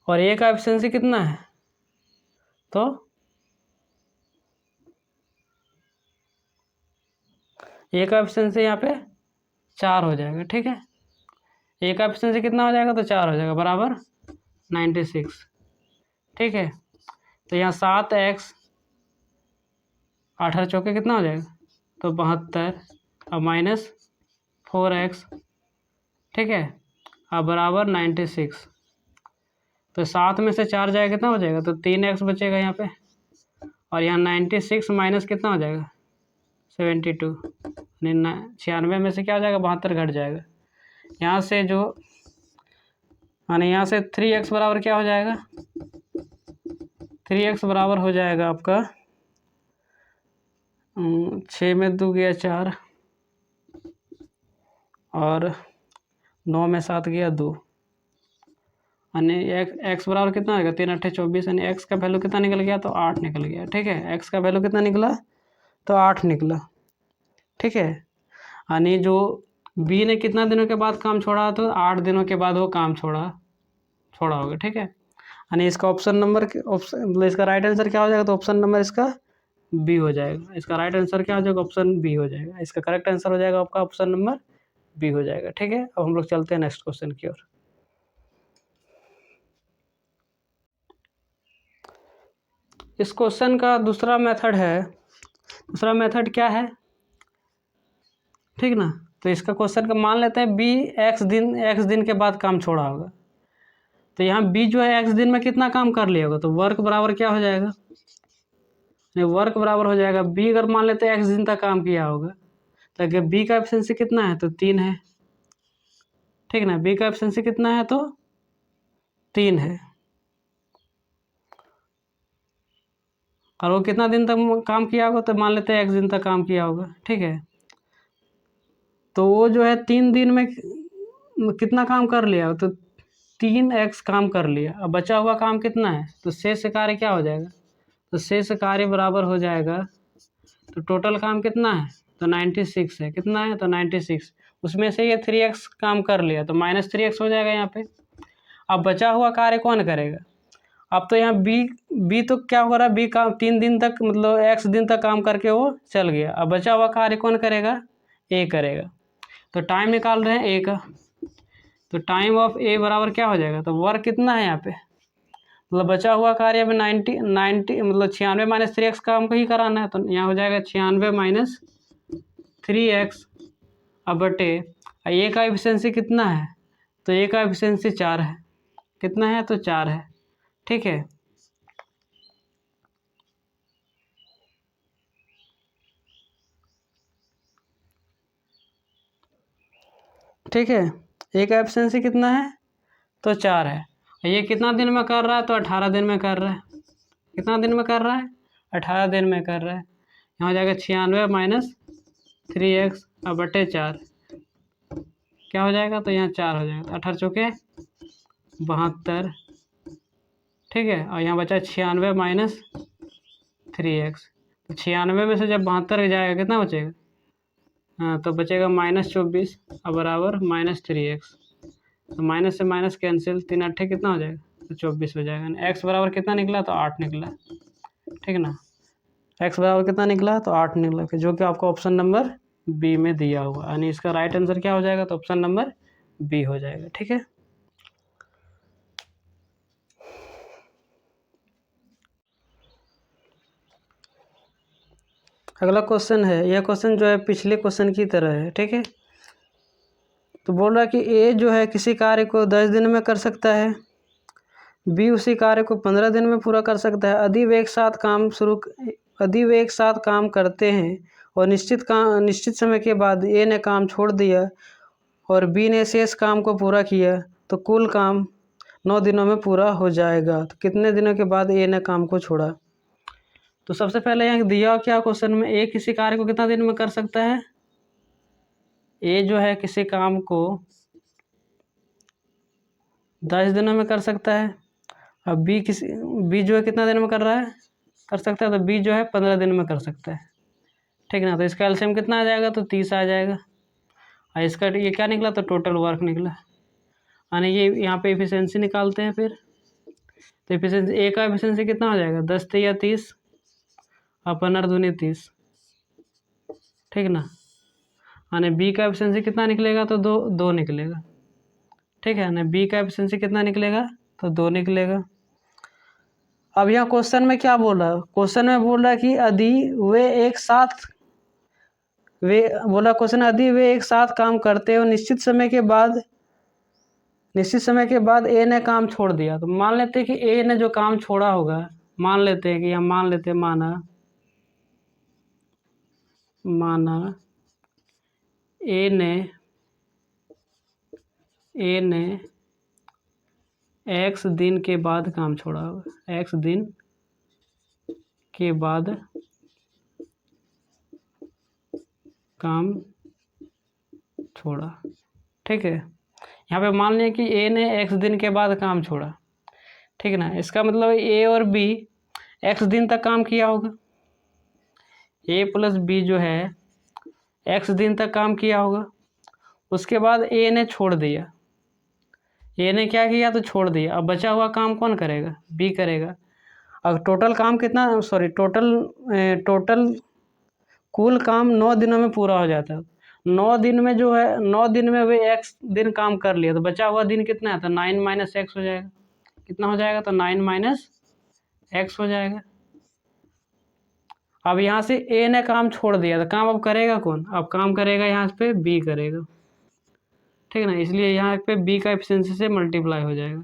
और ए का एफिशिएंसी कितना है? तो ए का एफिशिएंसी यहाँ पे 4 हो जाएगा। ठीक है, ए का एफिशिएंसी कितना हो जाएगा, तो 4 हो जाएगा बराबर 96। ठीक है, तो यहाँ 7x 8 चौके कितना हो जाएगा, तो 72 अब माइनस 4x। ठीक है, अब बराबर 96। तो 7 में से 4 जाएगा कितना हो जाएगा, तो 3x बचेगा यहाँ पे। और यहाँ 96 माइनस कितना हो जाएगा, 72। 96 में से क्या हो जाएगा, 72 घट जाएगा। यहाँ से जो माने यहाँ से 3x बराबर क्या हो जाएगा, 3x बराबर हो जाएगा आपका 6 में 2 गया 4 और 9 में 7 गया 2, यानी एक्स बराबर कितना आएगा, 3 8 24, यानी एक्स का वैल्यू कितना निकल गया, तो 8 निकल गया। ठीक है, एक्स का वैल्यू कितना निकला, तो 8 निकला। ठीक है, यानी जो बी ने कितना दिनों के बाद काम छोड़ा, तो 8 दिनों के बाद वो काम छोड़ा होगा। ठीक है, यानी इसका इसका राइट आंसर क्या हो जाएगा, तो ऑप्शन नंबर इसका बी हो जाएगा। इसका राइट आंसर क्या हो जाएगा, ऑप्शन बी हो जाएगा। इसका करेक्ट आंसर हो जाएगा आपका ऑप्शन नंबर बी हो जाएगा। ठीक है, अब हम लोग चलते हैं नेक्स्ट क्वेश्चन की ओर। इस क्वेश्चन का दूसरा मेथड है, दूसरा मेथड क्या है, ठीक ना। तो इसका क्वेश्चन का मान लेते हैं बी एक्स दिन के बाद काम छोड़ा होगा। तो यहाँ बी जो है एक्स दिन में कितना काम कर लिया होगा, तो वर्क बराबर क्या हो जाएगा, वर्क बराबर हो जाएगा बी, अगर मान लेते हैं एक्स दिन तक काम किया होगा, तो अगर बी का एफिशिएंसी कितना है, तो 3 है। ठीक ना, बी का एफिशिएंसी कितना है, तो 3 है। और वो कितना दिन तक काम किया होगा, तो मान लेते हैं एक्स दिन तक काम किया होगा। ठीक है, तो वो जो है 3 दिन में कितना काम कर लिया, तो 3x काम कर लिया। अब बचा हुआ काम कितना है, तो शेष कार्य क्या हो जाएगा, तो शेष कार्य बराबर हो जाएगा, तो टोटल काम कितना है, तो 96 है। कितना है, तो 96। उसमें से ये 3x काम कर लिया, तो -3x हो जाएगा यहाँ पे। अब बचा हुआ कार्य कौन करेगा, अब तो यहाँ बी तो क्या हो रहा है, बी काम 3 दिन तक मतलब x दिन तक काम करके वो चल गया। अब बचा हुआ कार्य कौन करेगा, ए करेगा। तो टाइम निकाल रहे हैं ए का, तो टाइम ऑफ ए बराबर क्या हो जाएगा, तो वर्क कितना है यहाँ पे, मतलब बचा हुआ कार्य में 90 मतलब 96 माइनस 3x काम को ही कराना है। तो यहाँ हो जाएगा 96 माइनस 3x अब बटे ए का एफिशिएंसी कितना है, तो ए का एफिशिएंसी 4 है। कितना है, तो 4 है। ठीक है, ठीक है, ए का एफिशिएंसी कितना है, तो 4 है। ये कितना दिन में कर रहा है, तो 18 दिन में कर रहा है। कितना दिन में कर रहा है, 18 दिन में कर रहा है। यहाँ हो जाएगा 96 माइनस 3x अब बटे 4 क्या हो जाएगा, तो यहाँ 4 हो जाएगा। 18 चौके 72। ठीक है, और यहाँ बचा 96 माइनस 3x। तो 96 में से जब 72 जाएगा कितना बचेगा, हाँ तो बचेगा -24 अब बराबर -3x। तो माइनस से माइनस कैंसिल, 3 8 कितना हो जाएगा, तो 24 हो जाएगा। एक्स बराबर कितना निकला, तो 8 निकला। ठीक है ना, एक्स बराबर कितना निकला, तो 8 निकला, फिर जो कि आपको ऑप्शन नंबर बी में दिया हुआ, यानी इसका राइट आंसर क्या हो जाएगा, तो ऑप्शन नंबर बी हो जाएगा। ठीक है, अगला क्वेश्चन है, यह क्वेश्चन जो है पिछले क्वेश्चन की तरह है। ठीक है, तो बोल रहा है कि ए जो है किसी कार्य को 10 दिन में कर सकता है, बी उसी कार्य को 15 दिन में पूरा कर सकता है। यदि वे एक साथ काम करते हैं और निश्चित समय के बाद ए ने काम छोड़ दिया और बी ने शेष काम को पूरा किया, तो कुल काम 9 दिनों में पूरा हो जाएगा। तो कितने दिनों के बाद ए ने काम को छोड़ा, तो सबसे पहले यहाँ दिया क्या क्वेश्चन में, ए किसी कार्य को कितना दिन में कर सकता है, ए जो है किसी काम को 10 दिनों में कर सकता है। अब बी जो है कितना दिन में कर सकता है, तो बी जो है 15 दिन में कर सकता है। ठीक ना, तो इसका एलसीएम कितना आ जाएगा, तो 30 आ जाएगा। और इसका ये क्या निकला, तो टोटल वर्क निकला। यानी ये यहाँ पे एफिशिएंसी निकालते हैं फिर, तो एफिशिएंसी ए का एफिशिएंसी कितना हो जाएगा, 10 या 30 और 15 दूनी 30, ठीक ना। यानी बी का एफिशिएंसी कितना निकलेगा, तो दो निकलेगा, ठीक है ना। बी का एफिशिएंसी कितना निकलेगा, तो 2 निकलेगा। अब यहाँ क्वेश्चन में क्या बोल रहा है, क्वेश्चन में बोल रहा है कि यदि वे एक साथ काम करते हो निश्चित समय के बाद ए ने काम छोड़ दिया, तो मान लेते हैं कि ए ने जो काम छोड़ा होगा, मान लेते हैं कि हम माना ए ने एक्स दिन के बाद काम छोड़ा होगा, एक्स दिन के बाद काम छोड़ा, ठीक है। यहाँ पे मान लिया कि ए ने एक्स दिन के बाद काम छोड़ा, ठीक ना। इसका मतलब ए और बी एक्स दिन तक काम किया होगा, ए प्लस बी जो है एक्स दिन तक काम किया होगा। उसके बाद ए ने छोड़ दिया, ए ने क्या किया, तो छोड़ दिया। अब बचा हुआ काम कौन करेगा, बी करेगा। अब टोटल काम कितना, टोटल कुल काम 9 दिनों में पूरा हो जाता है। 9 दिन में जो है, 9 दिन में वे एक्स दिन काम कर लिया, तो बचा हुआ दिन कितना है, तो 9 माइनस एक्स हो जाएगा। कितना हो जाएगा, तो 9 माइनस एक्स हो जाएगा। अब यहाँ से ए ने काम छोड़ दिया, तो काम अब करेगा कौन, अब काम करेगा यहाँ पे बी करेगा, ठीक है ना। इसलिए यहाँ पे बी का एफिशिएंसी से मल्टीप्लाई हो जाएगा।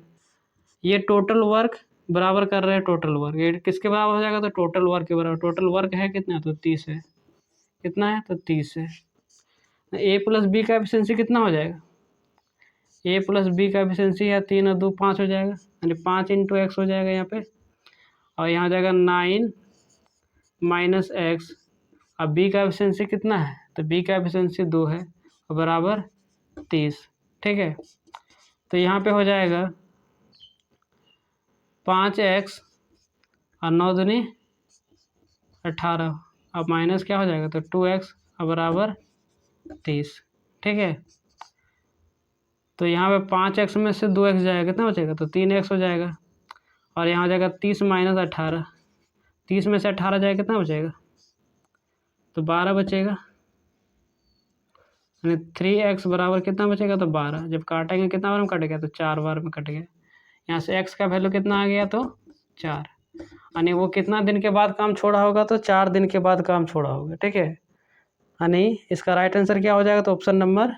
ये टोटल वर्क बराबर कर रहे हैं टोटल वर्क, ये किसके बराबर हो जाएगा, तो टोटल वर्क के बराबर। टोटल वर्क है कितना, तो 30 है। कितना है, तो 30 है। ए प्लस बी का एफिशिएंसी कितना हो जाएगा, ए प्लस बी का एफिशिएंसी है 3 और 2 5 हो जाएगा, यानी 5 इंटू एक्स हो जाएगा यहाँ पे, और यहाँ हो जाएगा 9 माइनस एक्स। अब बी का एफिशिएंसी कितना है, तो बी का एफिशिएंसी 2 है और बराबर 30, ठीक है। तो यहाँ पे हो जाएगा 5x और 9 दूनी 18, अब माइनस क्या हो जाएगा, तो 2x और बराबर 30, ठीक है। तो यहाँ पे 5x में से 2x जाएगा, कितना बचेगा, तो 3x हो जाएगा। और यहाँ हो जाएगा 30 माइनस 18, 30 में से 18 जाएगा, कितना बचेगा, तो 12 बचेगा। यानी 3x बराबर कितना बचेगा, तो 12। जब काटेंगे कितना बार में कटेगा, तो 4 बार में कट गया। यहाँ से x का वैल्यू कितना आ गया, तो 4। यानी वो कितना दिन के बाद काम छोड़ा होगा, तो 4 दिन के बाद काम छोड़ा होगा, ठीक है। यानी इसका राइट आंसर क्या हो जाएगा, तो ऑप्शन नंबर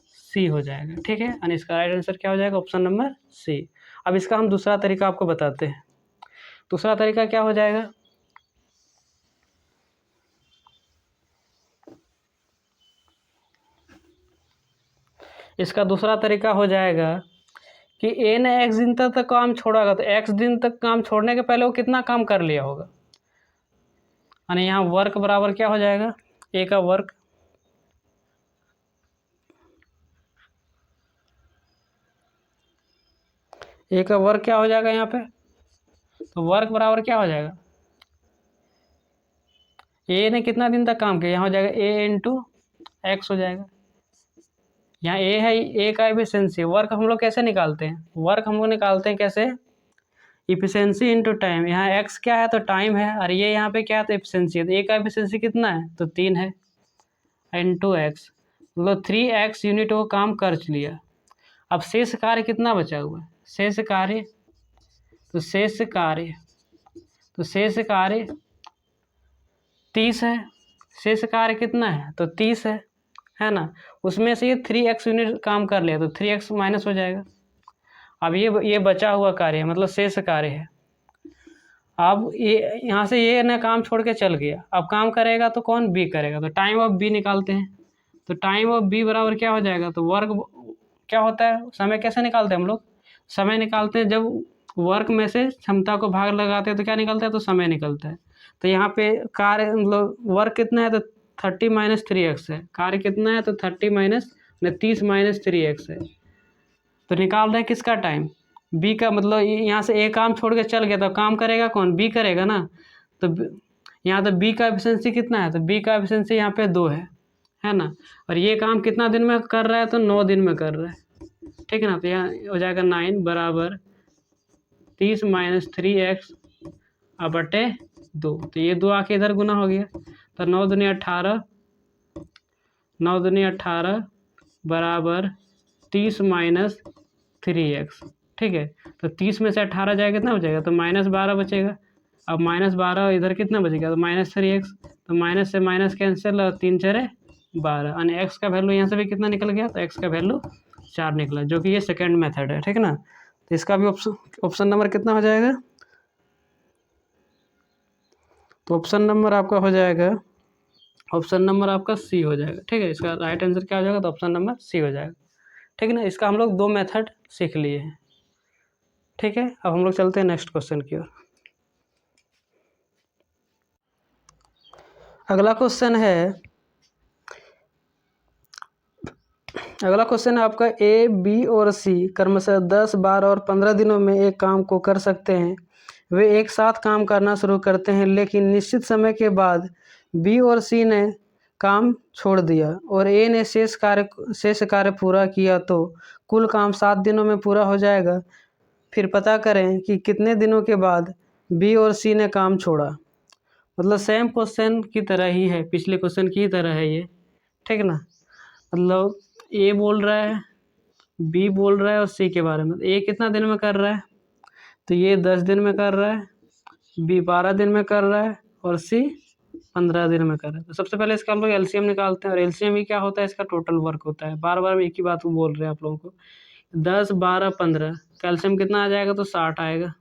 सी हो जाएगा, ठीक है। यानी इसका राइट आंसर क्या हो जाएगा, ऑप्शन नंबर सी। अब इसका हम दूसरा तरीका आपको बताते हैं। दूसरा तरीका क्या हो जाएगा, इसका दूसरा तरीका हो जाएगा कि ए ने एक्स दिन तक काम छोड़ागा, तो एक्स दिन तक काम छोड़ने के पहले वो कितना काम कर लिया होगा। यानी यहाँ वर्क बराबर क्या हो जाएगा, ए का वर्क क्या हो जाएगा यहाँ पे, तो वर्क बराबर क्या हो जाएगा, ए ने कितना दिन तक काम किया, यहाँ हो जाएगा ए इंटू एक्स हो जाएगा। यहाँ ए है, ए का एफिशिएंसी। वर्क हम लोग कैसे निकालते हैं, वर्क हम लोग निकालते हैं कैसे, इफिशिएंसी इंटू टाइम। यहाँ एक्स क्या है, तो टाइम है, और ये यहाँ पे क्या है, तो एफिशिएंसी है। तो ए का एफिशिएंसी कितना है, तो 3 है, इंटू एक्स, मतलब 3x यूनिट वो काम कर लिया। अब शेष कार्य कितना बचा हुआ है, शेष कार्य 30 है। शेष कार्य कितना है, तो 30 है ना। उसमें से ये 3x यूनिट काम कर लिया, तो 3x माइनस हो जाएगा। अब ये बचा हुआ कार्य है, मतलब शेष कार्य है। अब ये यहाँ से ये ना काम छोड़ के चल गया, अब काम करेगा तो कौन, बी करेगा। तो टाइम ऑफ बी निकालते हैं, तो टाइम ऑफ बी बराबर क्या हो जाएगा, तो वर्क क्या होता है, समय कैसे निकालते हैं हम लोग, समय निकालते हैं जब वर्क में से क्षमता को भाग लगाते हैं तो क्या निकलता है, तो समय निकलता है। तो यहाँ पे कार्य मतलब वर्क कितना है, तो 30 माइनस 3x है। कार्य कितना है, तो 30 माइनस 30 माइनस 3x है। तो निकाल रहे हैं किसका टाइम, बी का। मतलब यहाँ से ए काम छोड़ के चल गया, तो काम करेगा कौन, बी करेगा ना। तो यहाँ तो बी का एफिशिएंसी कितना है, तो बी का एफिशिएंसी यहाँ पे 2 है ना। और ये काम कितना दिन में कर रहा है, तो 9 दिन में कर रहा है, ठीक है ना। तो यहाँ हो जाएगा 9 बराबर 30 माइनस 3x बटे 2। तो ये 2 आके इधर गुना हो गया, तो 9 दूनी 18, 9 दूनी 18 बराबर 30 माइनस 3x। ठीक है, तो 30 में से 18 जाएगा कितना बचेगा, तो -12 बचेगा। अब -12 इधर कितना बचेगा, तो -3x, तो माइनस से माइनस कैंसिल और 3 4 12, यानी x का वैल्यू यहाँ से भी कितना निकल गया, तो x का वैल्यू 4 निकला, जो कि ये सेकेंड मेथड है। ठीक है ना, तो इसका भी ऑप्शन नंबर कितना हो जाएगा, तो ऑप्शन नंबर आपका हो जाएगा, ऑप्शन नंबर आपका सी हो जाएगा। ठीक है, इसका राइट आंसर क्या हो जाएगा, तो ऑप्शन नंबर सी हो जाएगा। ठीक है ना, इसका हम लोग 2 मेथड सीख लिए हैं। ठीक है, अब हम लोग चलते हैं नेक्स्ट क्वेश्चन की ओर। अगला क्वेश्चन है आपका ए, बी और सी क्रमशः 10, 12 और 15 दिनों में एक काम को कर सकते हैं। वे एक साथ काम करना शुरू करते हैं, लेकिन निश्चित समय के बाद बी और सी ने काम छोड़ दिया और ए ने शेष कार्य पूरा किया, तो कुल काम 7 दिनों में पूरा हो जाएगा। फिर पता करें कि कितने दिनों के बाद बी और सी ने काम छोड़ा। मतलब सेम क्वेश्चन की तरह ही है, पिछले क्वेश्चन की तरह है ये। ठीक ना, मतलब ए बोल रहा है, बी बोल रहा है और सी के बारे में। ए कितना दिन में कर रहा है, तो ये 10 दिन में कर रहा है, बी 12 दिन में कर रहा है और सी 15 दिन में कर रहा है। तो सबसे पहले इसका हम लोग एलसीएम निकालते हैं, और एलसीएम ही क्या होता है, इसका टोटल वर्क होता है। बार बार एक ही बात को बोल रहे हैं आप लोगों को। 10, 12, 15 का एलसीएम कितना आ जाएगा, तो 60 आएगा।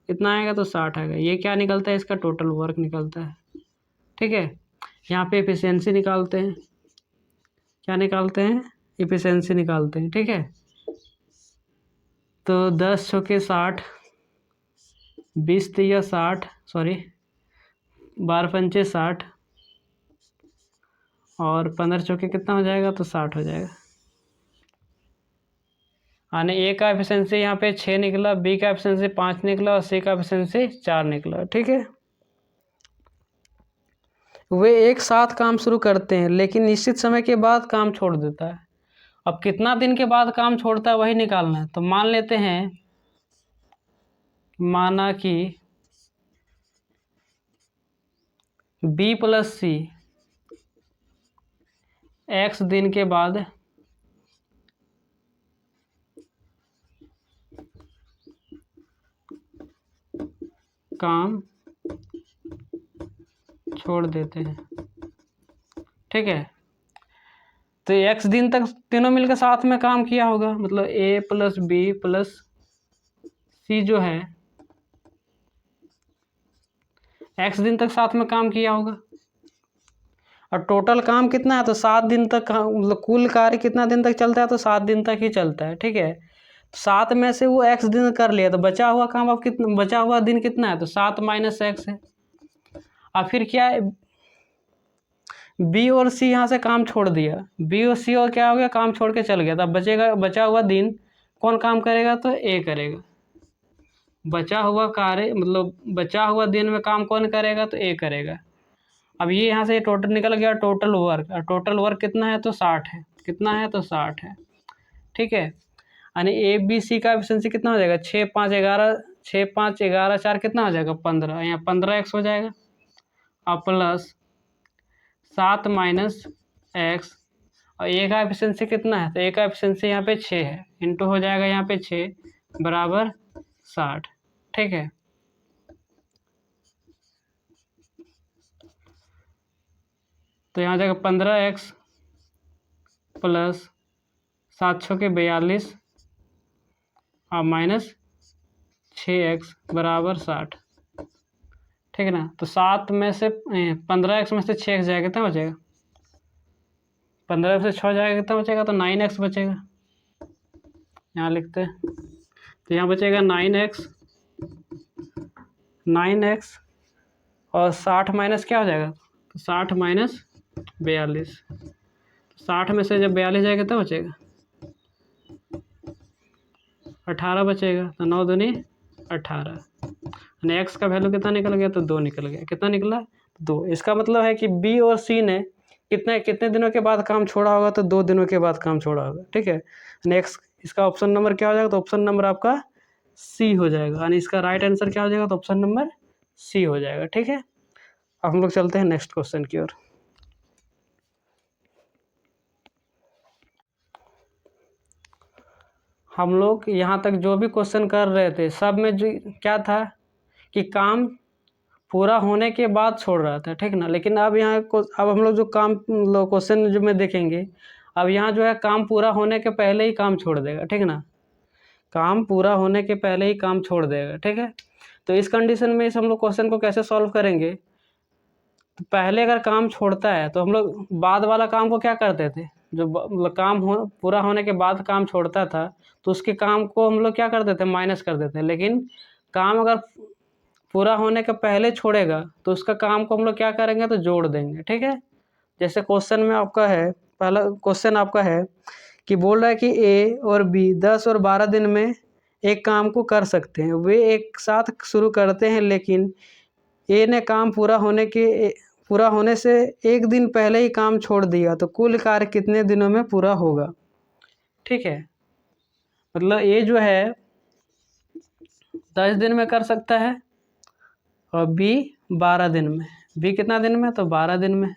कितना आएगा, तो 60 आएगा। ये क्या निकलता है, इसका टोटल वर्क निकलता है। ठीक है, यहाँ पे एफिशिएंसी निकालते हैं। क्या निकालते हैं, एफिशिएंसी निकालते हैं। ठीक है, तो 10 चौके 60, 20 तिया 60, सॉरी 12 पंचे 60 और 15 चौके कितना हो जाएगा, तो 60 हो जाएगा। यानी ए का एफिशिएंसी यहाँ पे 6 निकला, बी का एफिशिएंसी 5 निकला और सी का एफिशिएंसी 4 निकला। ठीक है, वे एक साथ काम शुरू करते हैं, लेकिन निश्चित समय के बाद काम छोड़ देता है। अब कितना दिन के बाद काम छोड़ता है वही निकालना है। तो मान लेते हैं, माना कि बी प्लस सी x दिन के बाद काम छोड़ देते हैं। ठीक है, तो x दिन तक तीनों मिलकर साथ में काम किया होगा, मतलब a प्लस बी प्लस सी जो है x दिन तक साथ में काम किया होगा। और टोटल काम कितना है, तो 7 दिन तक, मतलब कुल कार्य कितना दिन तक चलता है, तो 7 दिन तक ही चलता है। ठीक है, 7 में से वो x दिन कर लिया, तो बचा हुआ काम अब कितना, बचा हुआ दिन कितना है, तो 7 माइनस x है। और फिर क्या है, बी और सी यहाँ से काम छोड़ दिया, बी और सी और क्या हो गया, काम छोड़ के चल गया। तब बचेगा, बचा हुआ दिन कौन काम करेगा, तो ए करेगा। बचा हुआ कार्य, मतलब बचा हुआ दिन में काम कौन करेगा, तो ए करेगा। अब ये यहाँ से टोटल निकल गया, टोटल वर्क, और टोटल वर्क कितना है, तो 60 है। कितना है, तो 60 है। ठीक है, यानी ए बी सी का एफिशिएंसी कितना हो जाएगा, 6, 5, 11, 6, 5, 11, 4 कितना हो जाएगा, 15। यहाँ 15x हो जाएगा, और प्लस 7 माइनस एक्स, और ए का एफिशिएंसी कितना है, तो ए का एफिशिएंसी यहाँ पे 6 है, इंटू हो जाएगा यहाँ पे 6 बराबर 60। ठीक है, तो यहाँ जाएगा 15x प्लस 7 छः 42 और माइनस 6x बराबर 60। ठीक है ना, तो 7 में से 15x में से 6x जाएगा, कितना बचेगा, 15 से 6 जाएगा, कितना बचेगा, तो 9x बचेगा। यहाँ लिखते हैं, तो यहाँ बचेगा 9x और 60 माइनस क्या हो जाएगा, तो 60 माइनस 42। 60 में से जब 42 जाएगा तो बचेगा 18 बचेगा, तो 9 दूनी 18। यानी एक्स का वैल्यू कितना निकल गया, तो 2 निकल गया। कितना निकला, 2। इसका मतलब है कि बी और सी ने कितने दिनों के बाद काम छोड़ा होगा, तो 2 दिनों के बाद काम छोड़ा होगा। ठीक है, नेक्स्ट इसका ऑप्शन नंबर क्या हो जाएगा, तो ऑप्शन नंबर आपका सी हो जाएगा, यानी इसका राइट आंसर क्या हो जाएगा, तो ऑप्शन नंबर सी हो जाएगा। ठीक है, अब हम लोग चलते हैं नेक्स्ट क्वेश्चन की ओर। हम लोग यहाँ तक जो भी क्वेश्चन कर रहे थे सब में जो क्या था कि काम पूरा होने के बाद छोड़ रहा था, ठीक ना। लेकिन अब यहाँ अब हम लोग जो काम क्वेश्चन जो में देखेंगे, अब यहाँ जो है काम पूरा होने के पहले ही काम छोड़ देगा, ठीक ना। काम पूरा होने के पहले ही काम छोड़ देगा, ठीक है। तो इस कंडीशन में इस हम लोग क्वेश्चन को कैसे सॉल्व करेंगे, तो पहले अगर काम छोड़ता है तो हम लोग बाद वाला काम को क्या करते थे, जो मतलब काम पूरा होने के बाद काम छोड़ता था तो उसके काम को हम लोग क्या कर देते, माइनस कर देते हैं। लेकिन काम अगर पूरा होने के पहले छोड़ेगा तो उसका काम को हम लोग क्या करेंगे, तो जोड़ देंगे, ठीक है। जैसे क्वेश्चन में आपका है, पहला क्वेश्चन आपका है कि बोल रहा है कि ए और बी 10 और 12 दिन में एक काम को कर सकते हैं। वे एक साथ शुरू करते हैं, लेकिन ए ने काम पूरा होने से एक दिन पहले ही काम छोड़ दिया, तो कुल कार्य कितने दिनों में पूरा होगा। ठीक है, मतलब ए जो है 10 दिन में कर सकता है और बी 12 दिन में। बी कितना दिन में, तो 12 दिन में।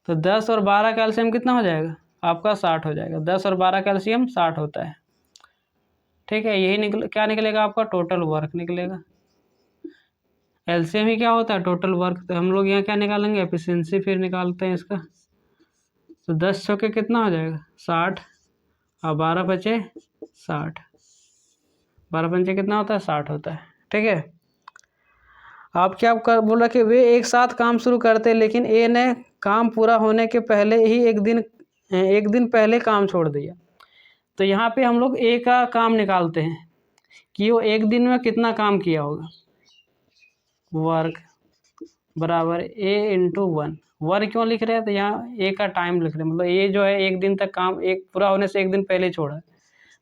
तो 10 और 12 का एलसीएम कितना हो जाएगा आपका, 60 हो जाएगा। 10 और 12 का एलसीएम 60 होता है, ठीक है। यही क्या निकलेगा आपका, टोटल वर्क निकलेगा। एलसीएम ही क्या होता है, टोटल वर्क। तो हम लोग यहाँ क्या निकालेंगे, एफिशिएंसी फिर निकालते हैं इसका। तो 10 चौके कितना हो जाएगा 60 और 12 बचे 60, 12 पंचे कितना होता है 60 होता है, ठीक है। आप क्या बोला कि वे एक साथ काम शुरू करते, लेकिन ए ने काम पूरा होने के पहले ही एक दिन पहले काम छोड़ दिया। तो यहाँ पे हम लोग ए का काम निकालते हैं कि वो एक दिन में कितना काम किया होगा। वर्क बराबर ए इंटू 1। वर्क क्यों लिख रहे हैं, तो यहाँ ए का टाइम लिख रहे हैं, मतलब ए जो है एक दिन तक काम एक पूरा होने से एक दिन पहले छोड़ा।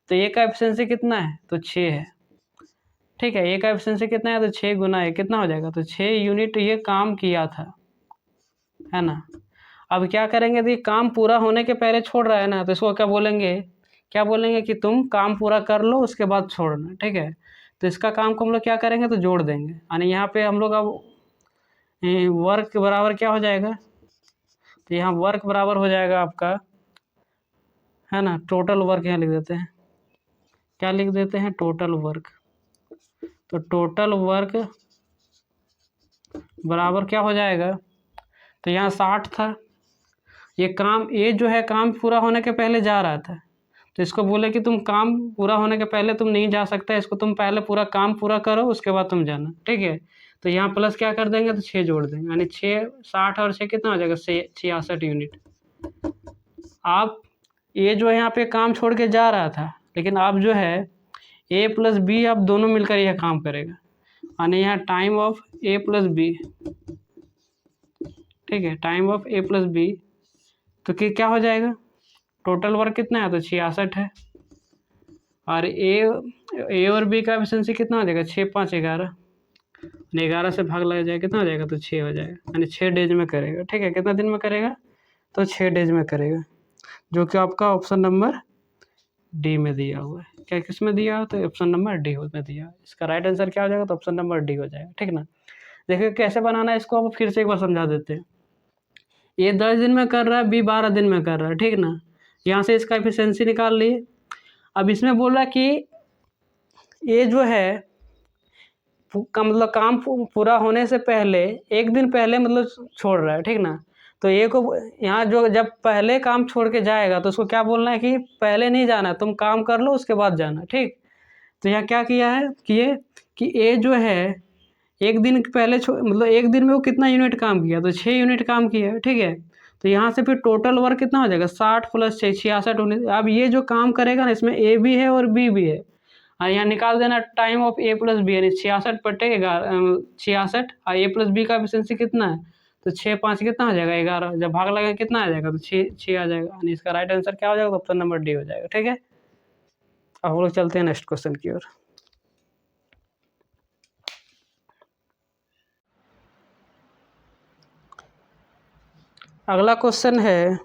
तो ए का एफिशिएंसी कितना है, तो 6 है, ठीक है। ए का एफिशिएंसी कितना है, तो 6 गुना है, कितना हो जाएगा, तो 6 यूनिट ये काम किया था, है ना। अब क्या करेंगे, तो ये काम पूरा होने के पहले छोड़ रहा है ना, तो इसको क्या बोलेंगे कि तुम काम पूरा कर लो उसके बाद छोड़ना, ठीक है। तो इसका काम को हम लोग क्या करेंगे, तो जोड़ देंगे, यानी यहाँ पे हम लोग अब वर्क के बराबर क्या हो जाएगा, तो यहाँ वर्क बराबर हो जाएगा आपका, है ना, टोटल वर्क। यहाँ लिख देते हैं, क्या लिख देते हैं, टोटल वर्क। तो टोटल वर्क बराबर क्या हो जाएगा, तो यहाँ 60 था। ये काम ए जो है काम पूरा होने के पहले जा रहा था, तो इसको बोले कि तुम काम पूरा होने के पहले तुम नहीं जा सकता, इसको तुम पहले पूरा काम पूरा करो उसके बाद तुम जाना, ठीक है। तो यहाँ प्लस क्या कर देंगे, तो 6 जोड़ देंगे, यानी 6 60 और 6 कितना हो जाएगा, 66 यूनिट। आप ए जो है यहाँ पे काम छोड़ के जा रहा था, लेकिन आप जो है ए प्लस बी आप दोनों मिलकर यह काम करेगा, यानी यहाँ time of A plus B, ठीक है, time of A plus B. तो क्या हो जाएगा, टोटल वर्क कितना है, तो 66 है। और ए और बी का एफिशिएंसी कितना हो जाएगा, 6 5 11, 11 से भाग लग जाएगा, कितना हो जाएगा, तो 6 हो जाएगा, यानी 6 डेज में करेगा, ठीक है। कितना दिन में करेगा, तो 6 डेज में करेगा, जो कि आपका ऑप्शन नंबर डी में दिया हुआ है। क्या किस में दिया हो, तो ऑप्शन नंबर डी में दिया है। इसका राइट आंसर क्या हो जाएगा, तो ऑप्शन नंबर डी हो जाएगा, ठीक ना। देखिए कैसे बनाना है इसको, आप फिर से एक बार समझा देते हैं। ये 10 दिन में कर रहा है, बी 12 दिन में कर रहा है, ठीक ना। यहाँ से इसका एफिशिएंसी निकाल लिए। अब इसमें बोल रहा है कि ये जो है मतलब काम पूरा होने से पहले एक दिन पहले मतलब छोड़ रहा है, ठीक ना। तो ये को यहाँ जो जब पहले काम छोड़ के जाएगा तो उसको क्या बोलना है कि पहले नहीं जाना, तुम काम कर लो उसके बाद जाना, ठीक। तो यहाँ क्या किया है कि ए जो है एक दिन पहले मतलब एक दिन में वो कितना यूनिट काम किया, तो 6 यूनिट काम किया, ठीक है। तो यहाँ से फिर टोटल वर्क कितना हो जाएगा, 60 + 6 66 यूनिट। अब ये जो काम करेगा ना, इसमें ए भी है और बी भी है, और यहाँ निकाल देना time of A plus B, यानी 66/11 66, और ए प्लस बी का एफिशिएंसी कितना है, तो 6 5 कितना हो जाएगा 11, जब भाग लगेगा कितना आ जाएगा, तो 6 आ जाएगा, यानी इसका राइट आंसर क्या हो जाएगा, ऑप्शन नंबर डी हो जाएगा, ठीक है। अब हम लोग चलते हैं नेक्स्ट क्वेश्चन की ओर। अगला क्वेश्चन है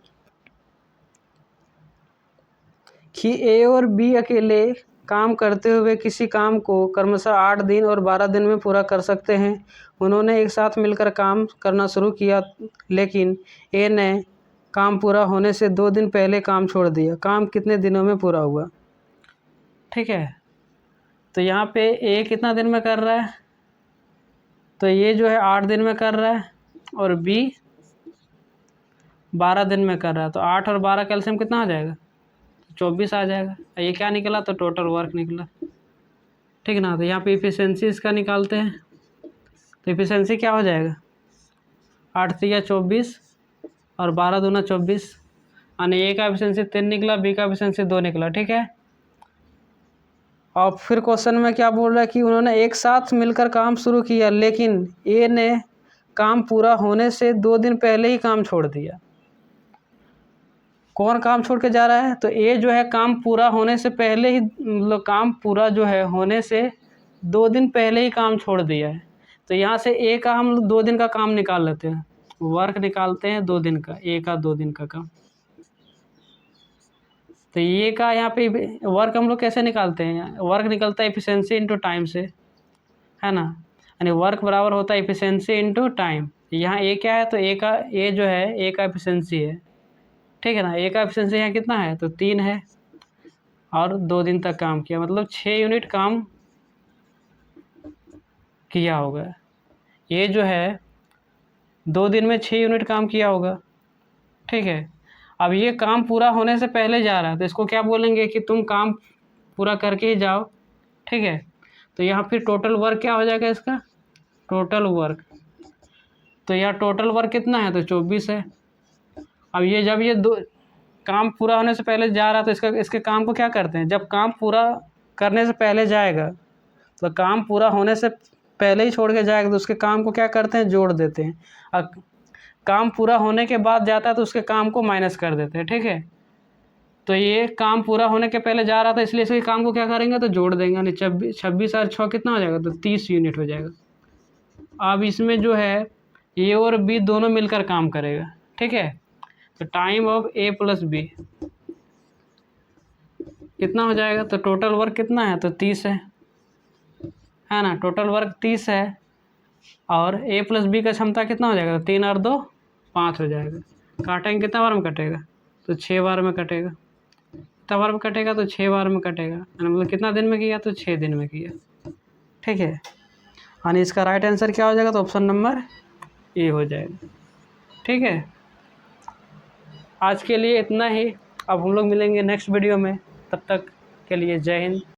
कि ए और बी अकेले काम करते हुए किसी काम को क्रमशः 8 दिन और 12 दिन में पूरा कर सकते हैं। उन्होंने एक साथ मिलकर काम करना शुरू किया, लेकिन ए ने काम पूरा होने से 2 दिन पहले काम छोड़ दिया। काम कितने दिनों में पूरा हुआ? ठीक है, तो यहाँ पे ए कितना दिन में कर रहा है? तो ये जो है 8 दिन में कर रहा है और बी 12 दिन में कर रहा है। तो 8 और 12 कैल्शियम कितना आ जाएगा? 24 आ जाएगा। ये क्या निकला? तो टोटल वर्क निकला। ठीक ना। तो यहाँ पे इफिशियंसी इसका निकालते हैं। तो इफिशियंसी क्या हो जाएगा? 8 तिया 24 और 12 दूना 24, यानी ए का एफिशिएंसी 3 निकला, बी का एफिशिएंसी 2 निकला। ठीक है। और फिर क्वेश्चन में क्या बोल रहा है कि उन्होंने एक साथ मिलकर काम शुरू किया, लेकिन ए ने काम पूरा होने से 2 दिन पहले ही काम छोड़ दिया। कौन काम छोड़ के जा रहा है? तो ए जो है काम पूरा होने से पहले ही, मतलब काम पूरा जो है होने से 2 दिन पहले ही काम छोड़ दिया है। तो यहाँ से ए का हम 2 दिन का काम निकाल लेते हैं, वर्क निकालते हैं 2 दिन का, ए का 2 दिन का काम। तो ये का यहाँ पे वर्क हम लोग कैसे निकालते हैं? वर्क निकलता है एफिशिएंसी इंटू टाइम से, है ना। यानी वर्क बराबर होता है एफिशिएंसी इंटू टाइम। यहाँ ए क्या है? तो ए का, ए जो है ए का एफिशिएंसी है। ठीक है ना। ए का एफिशिएंसी यहाँ कितना है? तो 3 है और 2 दिन तक काम किया, मतलब 6 यूनिट काम किया होगा। ये जो है 2 दिन में 6 यूनिट काम किया होगा। ठीक है। अब ये काम पूरा होने से पहले जा रहा है, तो इसको क्या बोलेंगे कि तुम काम पूरा करके ही जाओ। ठीक है। तो यहाँ फिर टोटल वर्क क्या हो जाएगा इसका? Total work. तो यहाँ टोटल वर्क कितना है? तो 24 है। अब ये जब ये काम पूरा होने से पहले जा रहा है, तो इसके काम को क्या करते हैं? जब काम पूरा करने से पहले जाएगा, तो काम पूरा होने से पहले ही छोड़ के जाएगा, तो उसके काम को क्या करते हैं? जोड़ देते हैं। अब काम पूरा होने के बाद जाता है, तो उसके काम को माइनस कर देते हैं। ठीक है। तो ये काम पूरा होने के पहले जा रहा था, इसलिए इसके काम को क्या करेंगे? तो जोड़ देंगे, यानी 26 और 6 कितना हो जाएगा? तो 30 यूनिट हो जाएगा। अब इसमें जो है ए और बी दोनों मिलकर काम करेगा। ठीक है। तो time of A plus B कितना हो जाएगा? तो टोटल वर्क कितना है? तो 30 है ना। टोटल वर्क 30 है और ए प्लस बी का क्षमता कितना हो जाएगा? 3 और 2 5 हो जाएगा। काटेंगे कितना बार में कटेगा? तो 6 बार में कटेगा। कितना बार में कटेगा? तो 6 बार में कटेगा। मतलब कितना दिन में किया? तो 6 दिन में किया। ठीक है। यानी इसका राइट आंसर क्या हो जाएगा? तो ऑप्शन नंबर ए हो जाएगा। ठीक है। आज के लिए इतना ही। अब हम लोग मिलेंगे नेक्स्ट वीडियो में, तब तक के लिए जय हिंद।